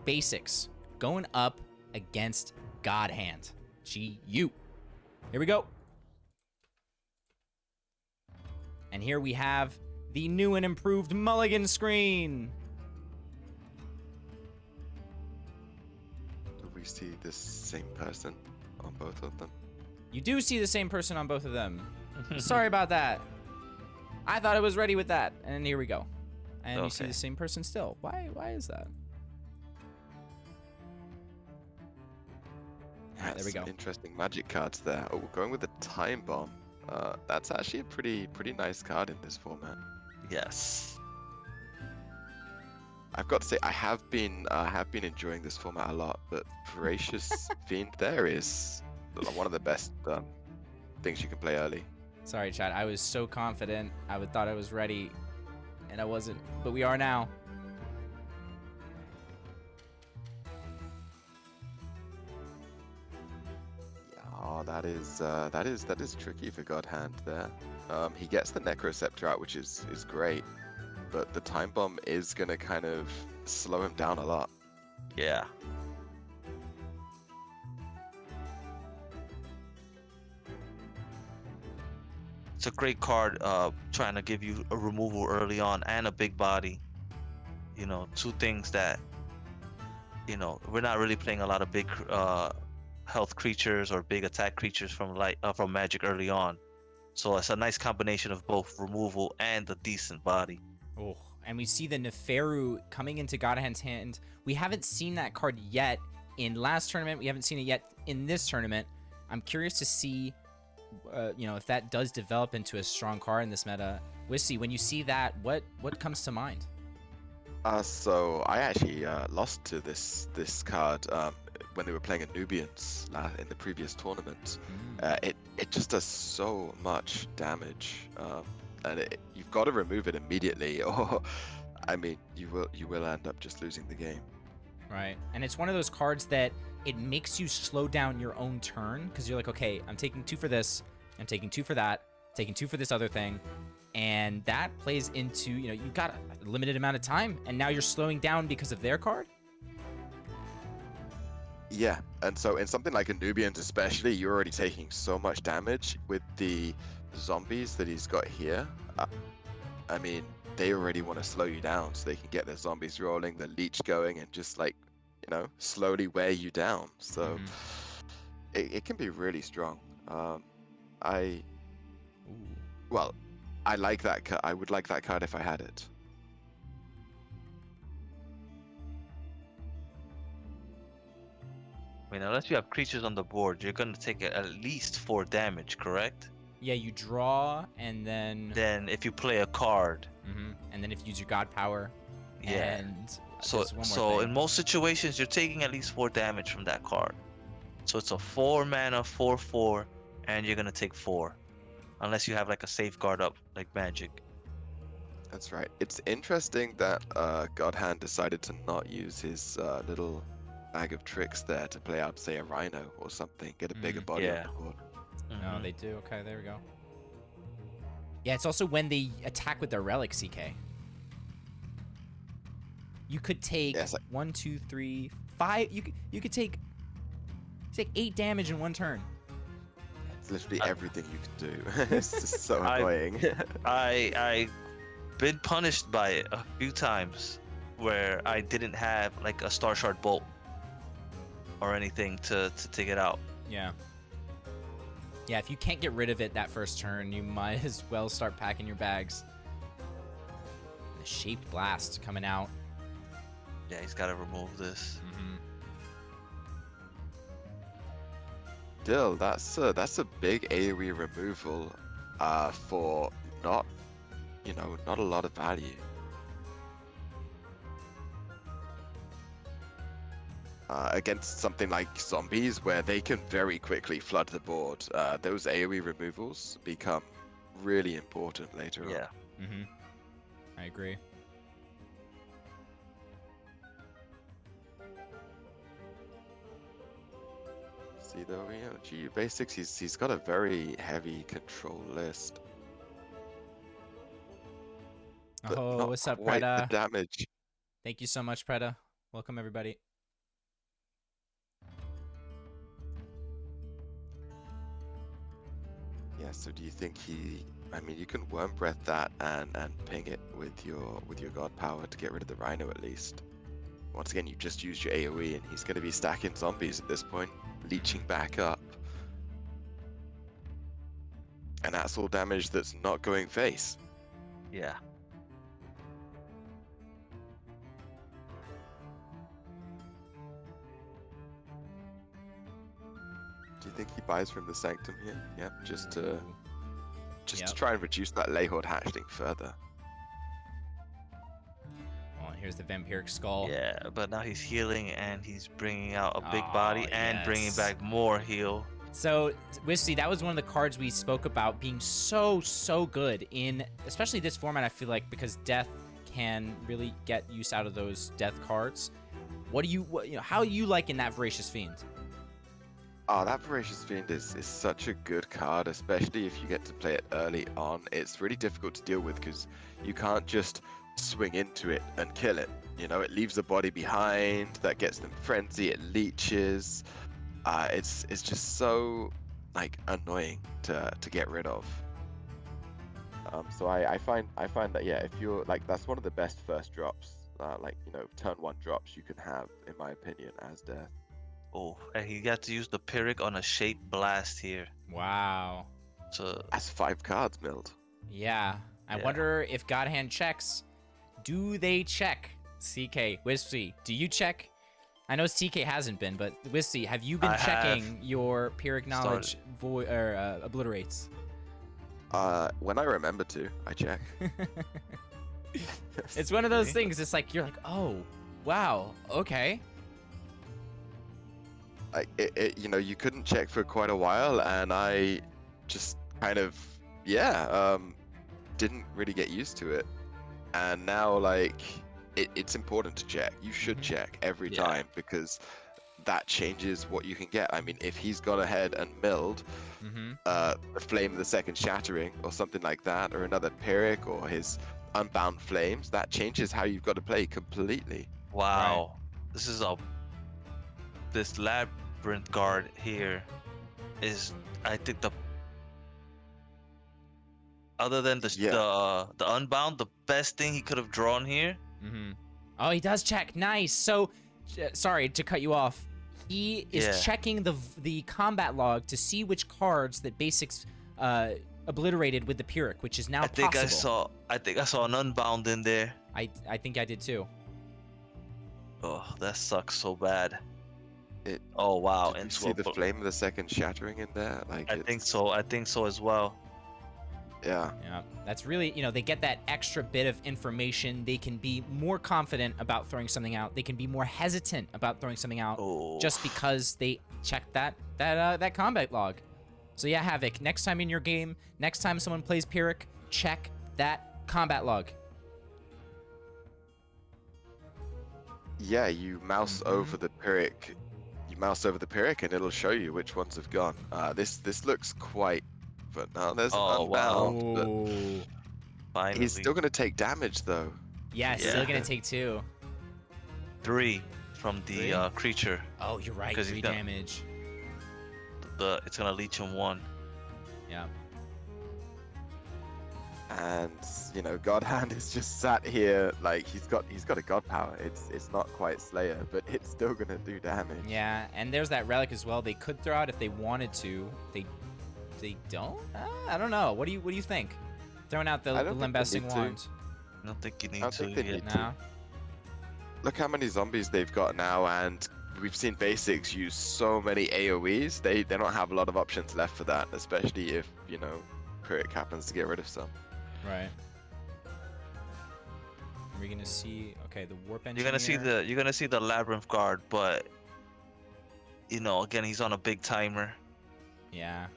basics going up against God Hand. GU. Here we go. And here we have the new and improved mulligan screen. Do we see the same person on both of them? You do see the same person on both of them. Sorry about that. I thought I was ready with that. And here we go. And you see Okay. the same person still. Why is that? All right, there we Some go. Interesting magic cards there. Oh, going with the time bomb. That's actually a pretty nice card in this format. Yes. I've got to say, I have been enjoying this format a lot, but Voracious Fiend there is one of the best things you can play early. Sorry, chat. I was so confident. I thought I was ready, and I wasn't. But we are now. Oh, that is tricky for God Hand there. He gets the Necroceptor out, which is great, but the time bomb is gonna kind of slow him down a lot. Yeah. It's a great card, trying to give you a removal early on and a big body. Two things that, we're not really playing a lot of big health creatures or big attack creatures from Magic early on. So it's a nice combination of both removal and a decent body. Oh, and we see the Neferu coming into God Hand's hand. We haven't seen that card yet in last tournament. We haven't seen it yet in this tournament. I'm curious to see, if that does develop into a strong card in this meta. Wissy, when you see that, what comes to mind? So I actually lost to this card when they were playing Nubians in the previous tournament. It just does so much damage, and you've got to remove it immediately, or I mean, you will end up just losing the game. Right. And it's one of those cards that it makes you slow down your own turn because you're like, okay, I'm taking 2 for this, I'm taking 2 for that, taking 2 for this other thing. And that plays into, you've got a limited amount of time, and now you're slowing down because of their card. Yeah, and so in something like a Nubians especially, you're already taking so much damage with the zombies that he's got here. I mean, they already want to slow you down so they can get their zombies rolling, the leech going, and just like, slowly wear you down. So it can be really strong. Well, I like that card. I would like that card if I had it. I mean, unless you have creatures on the board, you're gonna take at least 4 damage, correct? Yeah, you draw, and then... Then if you play a card... And then if you use your god power... Yeah. And So there's one more thing. in most situations, you're taking at least 4 damage from that card. So it's a 4 mana, 4/4, and you're gonna take 4. Unless you have like a safeguard up, like magic. That's right. It's interesting that Godhand decided to not use his little bag of tricks there to play out, say, a Rhino or something, get a bigger body on Yeah. the board. Oh, they do? Okay, there we go. Yeah, it's also when they attack with their relic, CK. You could take 1, 2, 3, 5. You could take 8 damage in one turn. It's literally everything you can do. It's just so annoying. I been punished by it a few times where I didn't have like a Star Shard Bolt or anything to take it out. Yeah. Yeah, if you can't get rid of it that first turn, you might as well start packing your bags. The Shaped Blast coming out. Yeah, he's got to remove this. Still, that's a big AoE removal for not a lot of value. Against something like zombies, where they can very quickly flood the board, those AoE removals become really important later Yeah. on. I agree. See though, GU Basics, he's got a very heavy control list. But Oh, not what's up, quite the Preda? damage. Thank you so much, Preda. Welcome, everybody. Yeah, so do you think I mean, you can Worm Breath that and ping it with your God Power to get rid of the Rhino at least. Once again, you just used your AoE and he's going to be stacking zombies at this point, leeching back up. And that's all damage that's not going face. Yeah. Do you think he buys from the Sanctum here? Yep, just to Yep. try and reduce that Leyhorde hatchling further. Oh, and here's the Vampiric Skull. Yeah, but now he's healing and he's bringing out a big Oh, body and bringing yes. back more heal. So, Wisty, that was one of the cards we spoke about being so good in, especially this format, I feel like, because Death can really get use out of those Death cards. How are you liking that Voracious Fiend? Oh, that Voracious Fiend is such a good card, especially if you get to play it early on. It's really difficult to deal with because you can't just swing into it and kill it. It leaves the body behind, that gets them frenzy, it leeches. It's just so annoying to get rid of. So I find that if you're that's one of the best first drops, turn 1 drops you can have, in my opinion, as Death. Oh, and he got to use the Pyrrhic on a Shaped Blast here. Wow. So That's 5 cards milled. Yeah. I wonder if God Hand checks. Do they check? CK, Wisty, do you check? I know CK hasn't been, but Wisty, have you been I checking your Pyrrhic Knowledge obliterates? When I remember to, I check. It's one of those See? things. It's like you're like, oh, wow, okay. Like you know, you couldn't check for quite a while, and I just kind of, yeah, didn't really get used to it. And now, like, it's important to check. You should check every Yeah. time, because that changes what you can get. I mean, if he's gone ahead and milled the Flame of the Second Shattering or something like that, or another Pyrrhic, or his Unbound Flames, that changes how you've got to play completely. Wow. This is this Labyrinth Guard here is, I think, other than the Unbound, the best thing he could have drawn here. Oh, he does check. Nice. So, sorry to cut you off. He is checking the combat log to see which cards that Basics obliterated with the Pyrrhic, which is now possible. I think I saw an Unbound in there. I think I did too. Oh, that sucks so bad. It. Oh wow! Did you And see the Flame of the Second Shattering in there? Like, I think so. I think so as well. Yeah. Yeah, that's really, they get that extra bit of information. They can be more confident about throwing something out. They can be more hesitant about throwing something out just because they checked that combat log. So yeah, Havoc, next time in your game, next time someone plays Pyrrhic, check that combat log. Yeah, you mouse over the Pyrrhic. You mouse over the Pyrrhic, and it'll show you which ones have gone. This looks quite. But no, there's an Unbound. Wow. Finally. He's still gonna take damage though. Yeah, still gonna take 2. 3 from the creature. Oh, you're right. 'Cause 3 he's got- damage. It's gonna leech him 1. Yeah. And God Hand is just sat here like he's got a God power. It's not quite Slayer, but it's still gonna do damage. Yeah, and there's that relic as well. They could throw out if they wanted to. They don't? I don't know. What do you think? Throwing out the Lambasting Wand. I don't think you need I don't to think they yet. need to. No. Look how many zombies they've got now, and we've seen Basics use so many AoEs. They don't have a lot of options left for that, especially if Pyrrhic happens to get rid of some. Right. Are we gonna see? Okay, the Warp Engineer. You're gonna see the Labyrinth Guard, but again, he's on a big timer. Yeah.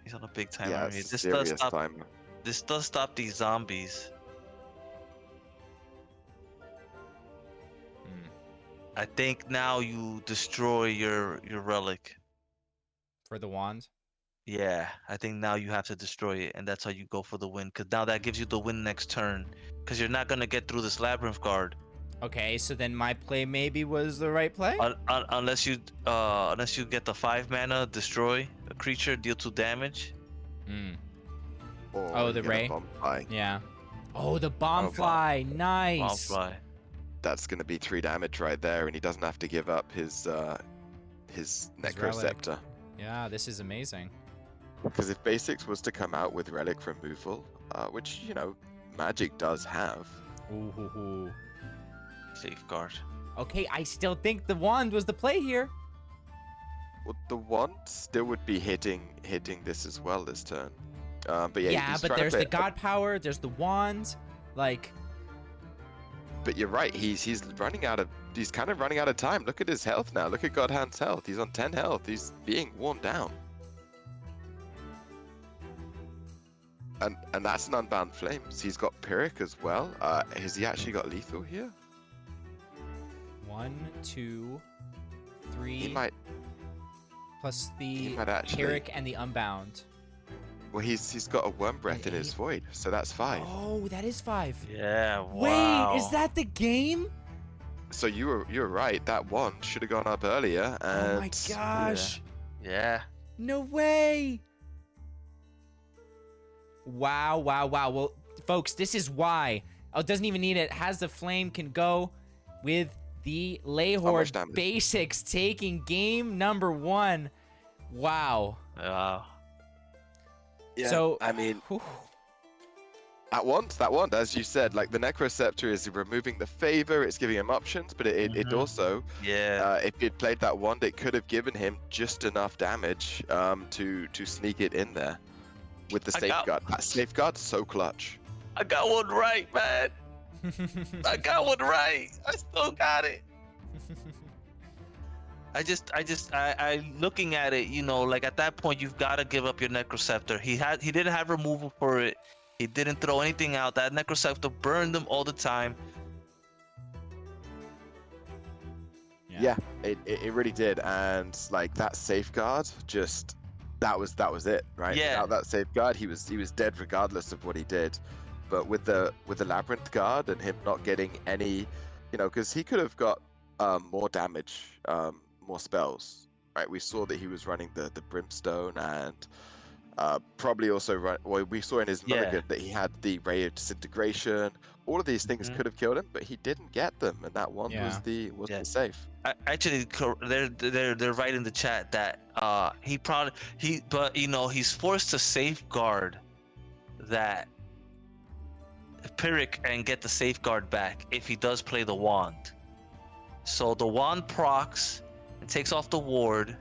He's on a big timer. Yeah, This serious timer. This does stop these zombies. I think now you destroy your relic. For the wand. Yeah, I think now you have to destroy it, and that's how you go for the win. Because now that gives you the win next turn. Because you're not gonna get through this Labyrinth Guard. Okay, so then my play maybe was the right play. Unless you get the 5 mana, destroy a creature, deal 2 damage. Or Oh, the you get a Ray? bomb fly. Yeah. Oh, the bomb fly. Nice. Bomb fly. That's gonna be 3 damage right there, and he doesn't have to give up his Necroceptor. Yeah, this is amazing. Because if Basics was to come out with Relic Removal, which Magic does have. Ooh. Safeguard. Okay, I still think the wand was the play here. Well, the wand still would be hitting this as well this turn. But yeah, Yeah, he's but trying to there's play the God Power, there's the wand, like. But you're right. He's running out of. He's kind of running out of time. Look at his health now. Look at God Hand's health. He's on 10 health. He's being worn down. And that's an Unbound Flames. He's got Pyrrhic as well. Has he actually got lethal here? 1, 2, 3. He might. Plus the He might actually. Pyrrhic and the Unbound. Well, he's got a Worm Breath in his Void, so that's 5. Oh, that is 5. Yeah. Wow. Wait, is that the game? So you were right. That one should have gone up earlier. And Oh my gosh. Yeah. No way. Wow. Well, folks, this is why. Oh, it doesn't even need it. Has the Flame can go with the Layhorde damage? Basics taking game number 1. Wow. Wow. Yeah, So, I mean, whew. that one, as you said, like the Necroceptor is removing the favor. It's giving him options, but it also, Yeah. if he'd played that wand, it could have given him just enough damage to sneak it in there with the I got- safeguard. That safeguard's so clutch. I got one right, man. I got one right. I still got it. I looking at it, you know, like at that point you've got to give up your Necroceptor. He didn't have removal for it. He didn't throw anything out. That Necroceptor burned him all the time. Yeah, it really did, and like that safeguard, just that was it, right? Yeah. Without that safeguard, he was dead regardless of what he did. But with the labyrinth guard and him not getting any, you know, because he could have got more damage, more spells, right? We saw that he was running the brimstone and probably also well, we saw in his mulligan that he had the ray of disintegration. All of these things could have killed him, but he didn't get them, and that one was the safe. Actually, they're right in the chat that but you know, he's forced to safeguard that Pyrrhic and get the safeguard back if he does play the wand. So the wand procs and takes off the ward.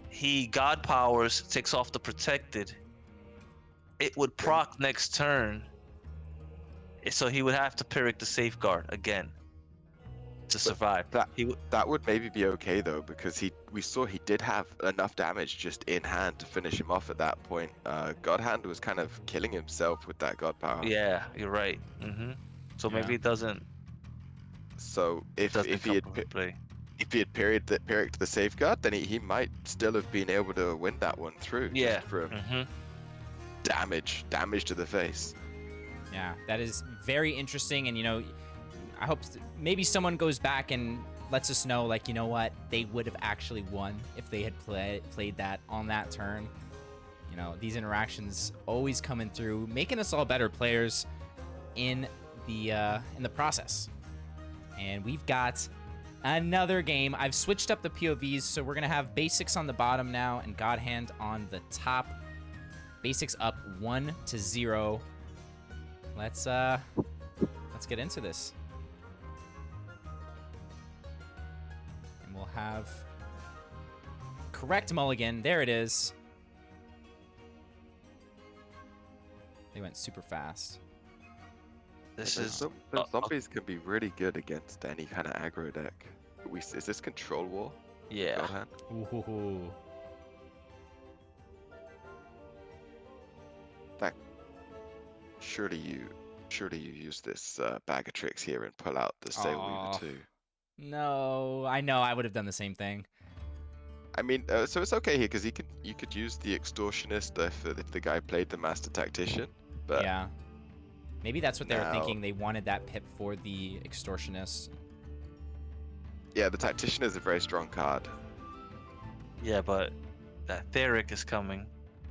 He god powers, takes off the protected. It would proc next turn, so he would have to Pyrrhic the safeguard again to survive. That would maybe be okay though, because we saw he did have enough damage just in hand to finish him off at that point. God Hand was kind of killing himself with that god power. Yeah, you're right. So maybe it doesn't. So if he had Pyrrhic the safeguard, then he might still have been able to win that one through. Yeah. Just from damage to the face. Yeah, that is very interesting, and you know, I hope maybe someone goes back and lets us know, like, you know what, they would have actually won if they had played that on that turn. You know, these interactions always coming through, making us all better players in the process. And we've got another game. I've switched up the POVs, so we're gonna have basics on the bottom now and God Hand on the top. Basics up 1-0. Let's get into this. And we'll have correct mulligan. There it is. They went super fast. Zombies can be really good against any kind of aggro deck. Is this Control War? Yeah. God Hand? Ooh. That surely you use this bag of tricks here and pull out the Sewlie too. No, I know I would have done the same thing. I mean, so it's okay here because you could use the Extortionist if the guy played the Master Tactician. But yeah, maybe that's what they were thinking. They wanted that pip for the Extortionist. Yeah, the Tactician is a very strong card. Yeah, but that Theric is coming,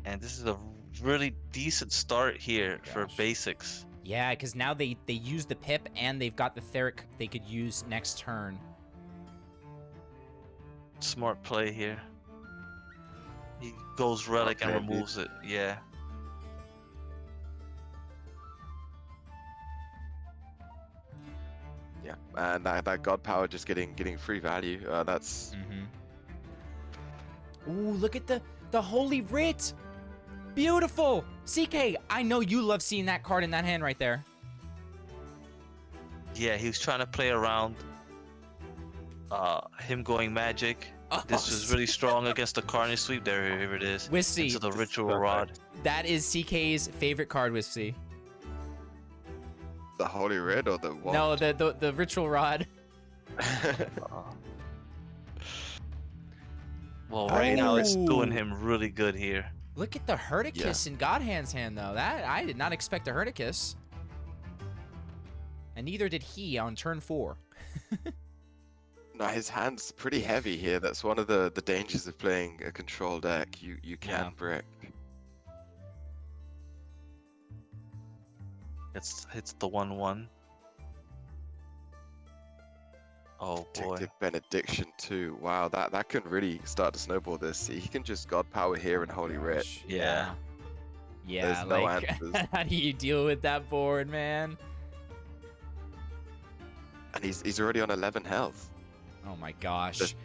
and this is a really decent start here for basics. Yeah, because now they use the pip and they've got the Theric they could use next turn. Smart play here. He goes Relic and removes it. Yeah. Yeah, and that God Power just getting free value. That's. Ooh, look at the Holy Writ. Beautiful! CK, I know you love seeing that card in that hand right there. Yeah, he was trying to play around him going magic. This was really strong against the Carnage Sweep. There it is. Whisty. Into the Ritual Rod. That is CK's favorite card, Whisty. The Holy Writ or the what? No, the Ritual Rod. Well, right now it's doing him really good here. Look at the Herdicus in God Hand's hand, though. That I did not expect a Herdicus. And neither did he on turn 4. No, his hand's pretty heavy here. That's one of the dangers of playing a control deck. You can brick. Hits the 1/1. Oh boy. Tactic Benediction too. Wow, that can really start to snowball this. He can just God Power here and Holy Writ. Yeah. Yeah, There's no like, answers. how do you deal with that board, man? And he's already on 11 health. Oh my gosh.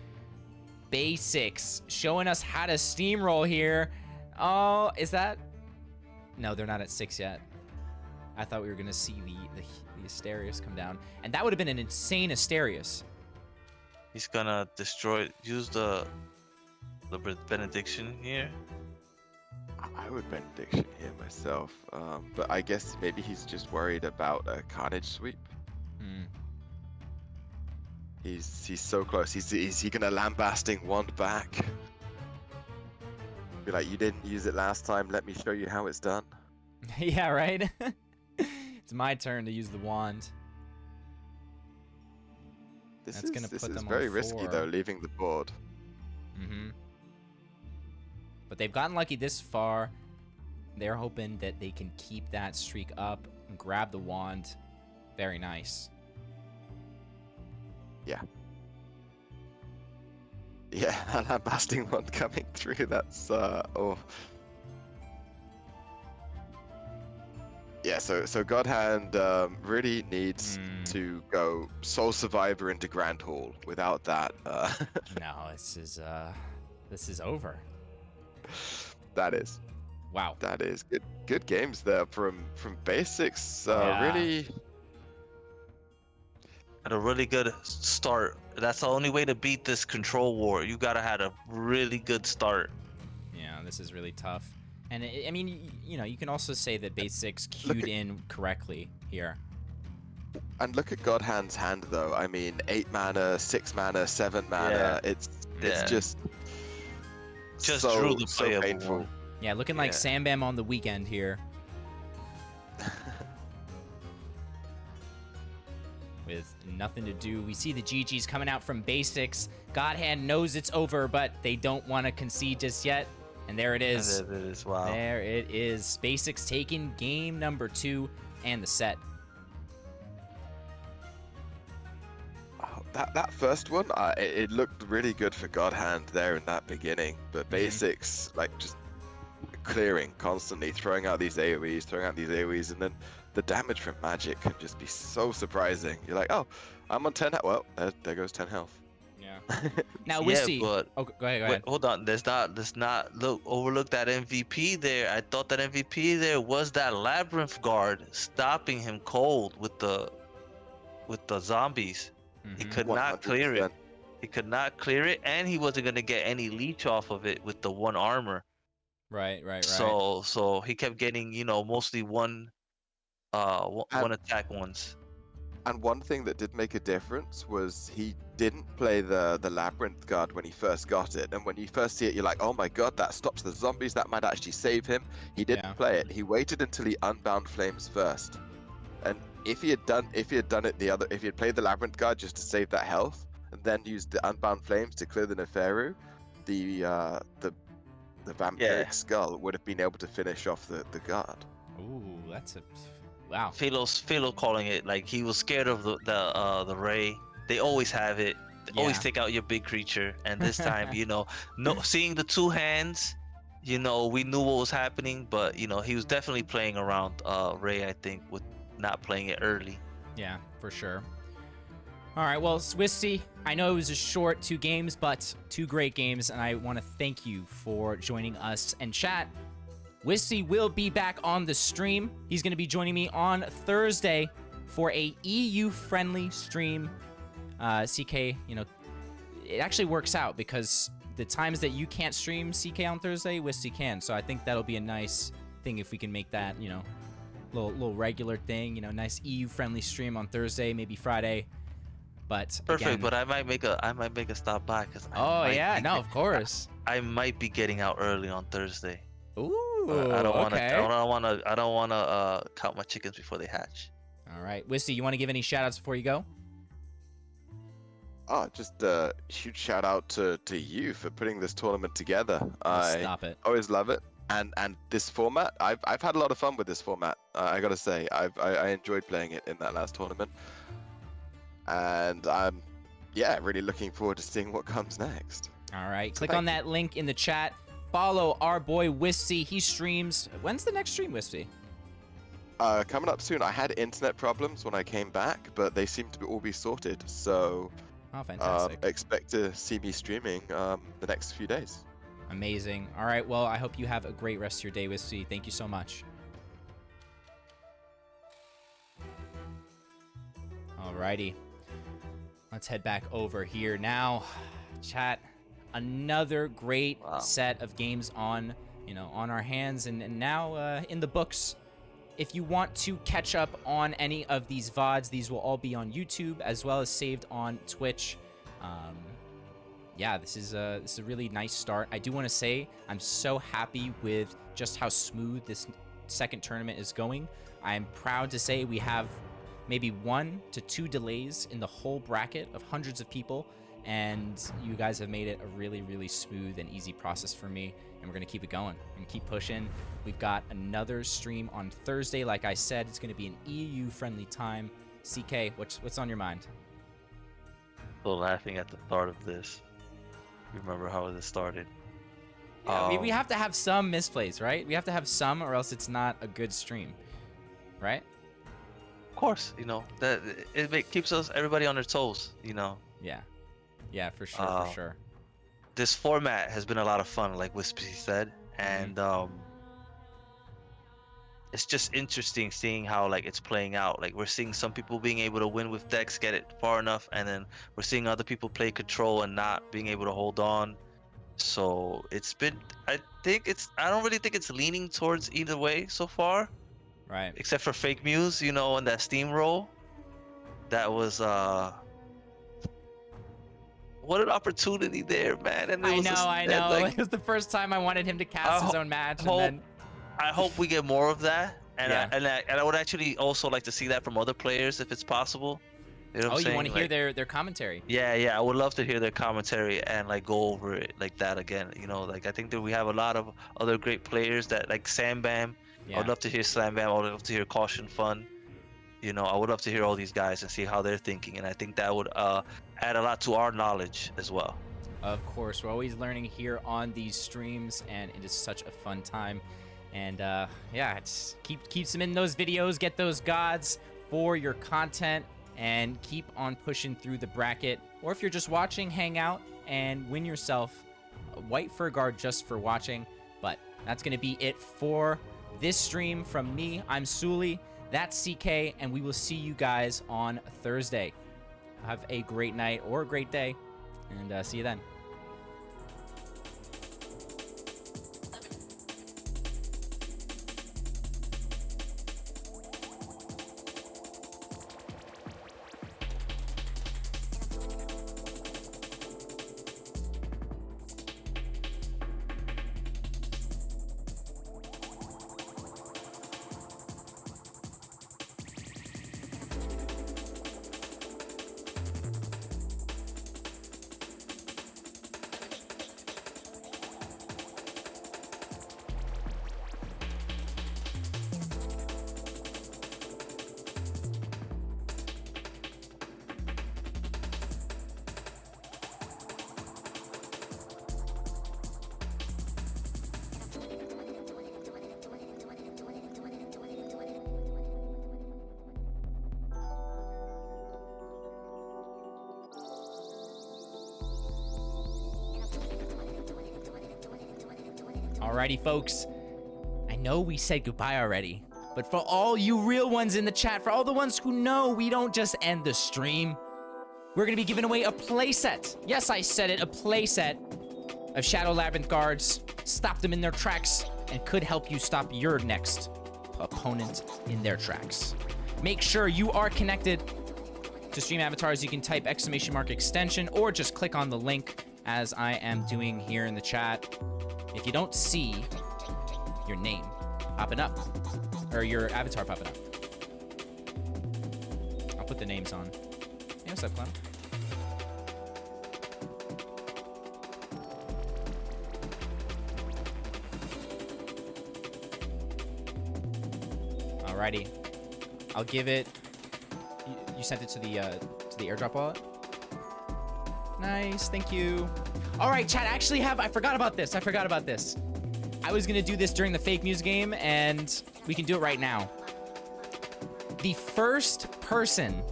Basics, showing us how to steamroll here. Oh, is that? No, they're not at 6 yet. I thought we were gonna see the Asterius come down, and that would have been an insane Asterius. He's gonna use the benediction here. I would benediction here myself, but I guess maybe he's just worried about a Carnage sweep. Hmm. He's so close. Is he gonna lambasting wand back? Be like, you didn't use it last time. Let me show you how it's done. Yeah, right. It's my turn to use the wand. This That's gonna is put them very on risky 4. though, leaving the board. Mm-hmm. But they've gotten lucky this far. They're hoping that they can keep that streak up and grab the wand. Very nice. Yeah. Yeah, that lambasting one coming through. That's oh. Yeah, so God Hand really needs to go Soul Survivor into Grand Hall. Without that, No, this is over. that is. Wow. That is good games there from basics. Yeah. Really. Had a really good start. That's the only way to beat this control war. You gotta have a really good start. Yeah, this is really tough. And I mean, you know, you can also say that basics queued in correctly here. And look at God Hand's hand though. I mean, 8 mana, 6 mana, 7 mana. Yeah. It's Just so, drew the so playable painful. one. Yeah, looking like Yeah. Sam Bam on the weekend here. With nothing to do. We see the GGs coming out from basics. God Hand knows it's over, but they don't want to concede just yet. And there it is. And there it is. Wow. There it is. Basics taking game number 2 and the set. Oh, that first one, it looked really good for God Hand there in that beginning. But basics, like just clearing constantly, throwing out these AoEs, and then the damage from magic can just be so surprising. You're like, oh, I'm on 10 health. Well, there goes 10 health. Yeah. Now, Yeah, Wissy. but Oh, go ahead. wait, hold on. Let's not overlook that MVP there. I thought that MVP there was that labyrinth guard stopping him cold with the zombies. He Mhm. could not clear it. 100%. He could not clear it, and he wasn't gonna get any leech off of it with the 1 armor. Right. So he kept getting, mostly one attack ones. And one thing that did make a difference was he didn't play the Labyrinth Guard when he first got it. And when you first see it, you're like, oh my god, that stops the zombies, that might actually save him. He didn't play it. He waited until he unbound Flames first. And if he had played the Labyrinth Guard just to save that health, and then used the Unbound Flames to clear the Neferu, the Vampiric Skull would have been able to finish off the guard. Ooh, that's a wow. Philo calling it like he was scared of the Ray. They always have it. They always take out your big creature, and this time, seeing the 2 hands, we knew what was happening, but he was definitely playing around Ray. I think with not playing it early. Yeah, for sure. All right, well, Swissy, I know it was a short 2 games, but 2 great games, and I want to thank you for joining us and chat. Wissy will be back on the stream. He's going to be joining me on Thursday for a EU-friendly stream. CK, it actually works out because the times that you can't stream CK on Thursday, Wissy can. So I think that'll be a nice thing if we can make that, little regular thing. Nice EU-friendly stream on Thursday, maybe Friday. But perfect. Again, but I might make a stop by because of course. I might be getting out early on Thursday. Ooh, I don't want to. okay. I don't want to count my chickens before they hatch. All right, Wissy, you want to give any shout outs before you go? Oh, just a huge shout out to you for putting this tournament together. Stop it. Always love it. And this format, I've had a lot of fun with this format. I gotta say, I enjoyed playing it in that last tournament, and I'm really looking forward to seeing what comes next. All right, click on that link in the chat. Follow our boy Wissy. He streams. When's the next stream, Wissy? Coming up soon. I had internet problems when I came back, but they seem to all be sorted. So, Oh, fantastic. expect to see me streaming the next few days. Amazing. All right, well, I hope you have a great rest of your day, Wissy. Thank you so much. Alrighty. Let's head back over here now. Chat, another great set of games on, on our hands and now in the books. If you want to catch up on any of these VODs, these will all be on YouTube as well as saved on Twitch. Yeah, this is a really nice start. I do want to say I'm so happy with just how smooth this second tournament is going. I'm proud to say we have maybe 1 to 2 delays in the whole bracket of hundreds of people, and you guys have made it a really, really smooth and easy process for me, and we're going to keep it going and keep pushing. We've got another stream on Thursday. Like I said, it's going to be an EU-friendly time. CK, what's on your mind? Still laughing at the start of this. Remember how this started? Yeah, we have to have some misplays, right? We have to have some, or else it's not a good stream, right? Of course, that it keeps everybody on their toes, Yeah, for sure, for sure. This format has been a lot of fun, like Wispy said, and it's just interesting seeing how it's playing out. Like, we're seeing some people being able to win with decks, get it far enough, and then we're seeing other people play control and not being able to hold on. So it's been, I don't really think it's leaning towards either way so far. Right. Except for Fake Muse, and that steamroll. That was what an opportunity there, man. And I know. It was the first time I wanted him to cast his own match, I hope we get more of that, and Yeah. I would actually also like to see that from other players if it's possible. You know what I'm saying? You want to hear their commentary? Yeah, I would love to hear their commentary and go over it like that again. I think that we have a lot of other great players that Sam Bam. Yeah. I would love to hear Slam Bam. I would love to hear Caution Fun. I would love to hear all these guys and see how they're thinking, and I think that would add a lot to our knowledge as well. Of course, we're always learning here on these streams, and it is such a fun time. And yeah, it's keeps them in those videos, get those gods for your content, and keep on pushing through the bracket. Or if you're just watching, hang out and win yourself a white fur guard just for watching. But that's going to be it for this stream from me. I'm Sewlie, that's CK, and we will see you guys on Thursday. Have a great night or a great day, and see you then. Alrighty, folks. I know we said goodbye already, but for all you real ones in the chat, for all the ones who know we don't just end the stream, we're going to be giving away a playset. Yes, I said it, a playset of Shadow Labyrinth guards. Stop them in their tracks and could help you stop your next opponent in their tracks. Make sure you are connected to Stream Avatars. You can type !extension or just click on the link as I am doing here in the chat. If you don't see your name popping up, or your avatar popping up, I'll put the names on. Hey, what's up, Clem? Alrighty. I'll give it... You sent it to the airdrop wallet? Nice, thank you. All right, chat, I forgot about this. I was gonna do this during the Fake Muse game, and we can do it right now. The first person,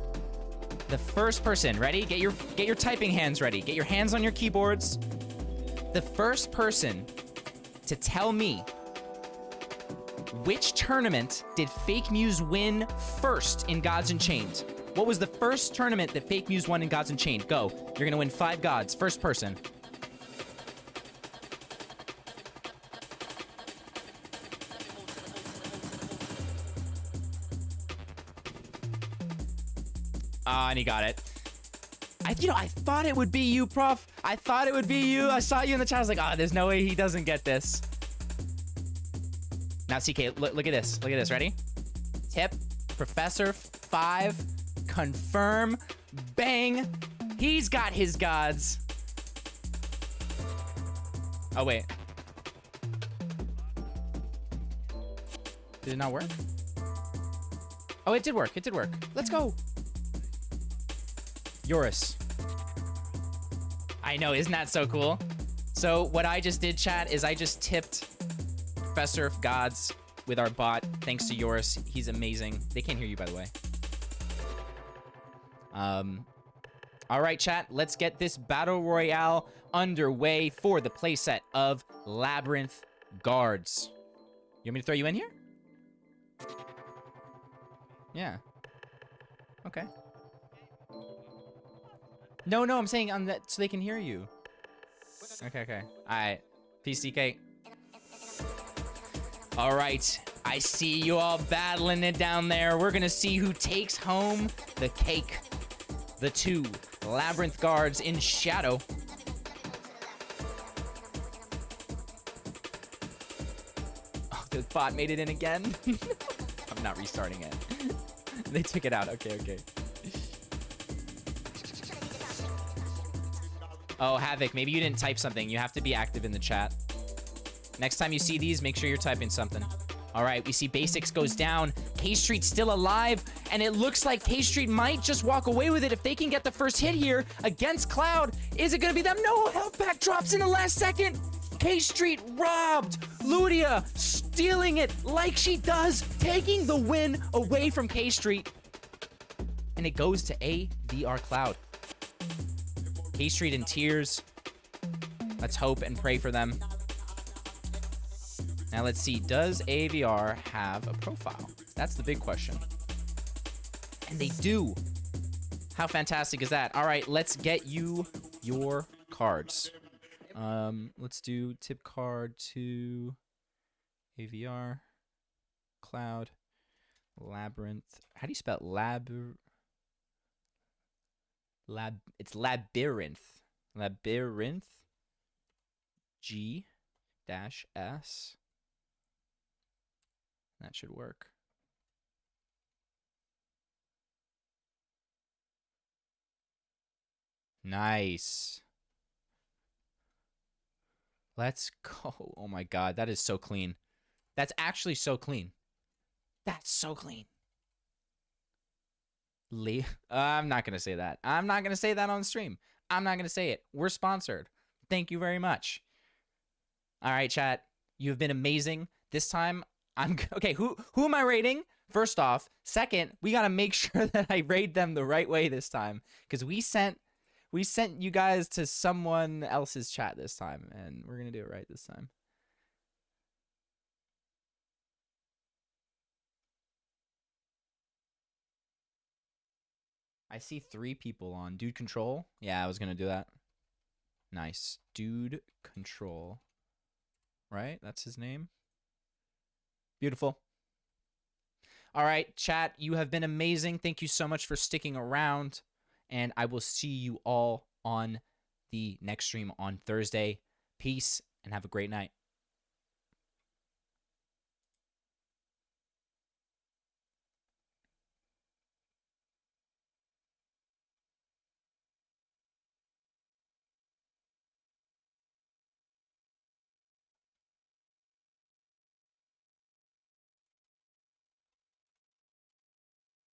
ready? Get your typing hands ready. Get your hands on your keyboards. The first person to tell me which tournament did Fake Muse win first in Gods Unchained What was the first tournament that Fake Muse won in Gods Unchained? Go. You're gonna win 5 gods. First person. Ah, and he got it. I thought it would be you, Prof. I thought it would be you. I saw you in the chat. I was like, there's no way he doesn't get this. Now, CK, look at this. Look at this. Ready? Tip. Professor 5. Confirm. Bang. He's got his gods. Oh, wait. Did it not work? Oh, it did work. It did work. Let's go. Eurus. I know, isn't that so cool? So what I just did, chat, is I just tipped Professor of Gods with our bot, thanks to Eurus. He's amazing. They can't hear you, by the way. All right, chat, let's get this Battle Royale underway for the playset of Labyrinth Guards. You want me to throw you in here? Yeah. Okay. No, I'm saying on that so they can hear you. Okay. Alright. PCK. Alright. I see you all battling it down there. We're gonna see who takes home the cake. The 2 Labyrinth Guards in shadow. Oh, the bot made it in again. I'm not restarting it. They took it out. Okay. Oh, Havoc, maybe you didn't type something. You have to be active in the chat. Next time you see these, make sure you're typing something. All right, we see Basics goes down. K-Street's still alive, and it looks like K-Street might just walk away with it if they can get the first hit here against Cloud. Is it gonna be them? No, health pack drops in the last second. K-Street robbed. Ludia stealing it like she does, taking the win away from K-Street. And it goes to AVR Cloud. K-Street in tears. Let's hope and pray for them. Now let's see, does AVR have a profile? That's the big question. And they do. How fantastic is that? All right, let's get you your cards. Let's do tip card to AVR, Cloud, Labyrinth. How do you spell it's Labyrinth. Labyrinth. G-S. That should work. Nice. Let's go. Oh my god, that is so clean. That's actually so clean. That's so clean. I'm not going to say that. I'm not going to say that on stream. I'm not going to say it. We're sponsored. Thank you very much. All right, chat. You've been amazing. This time, okay, who am I rating? First off. Second, we got to make sure that I raid them the right way this time, because we sent you guys to someone else's chat this time, and we're going to do it right this time. I see 3 people on. Dude Control? Yeah, I was going to do that. Nice. Dude Control. Right? That's his name? Beautiful. All right, chat. You have been amazing. Thank you so much for sticking around. And I will see you all on the next stream on Thursday. Peace and have a great night.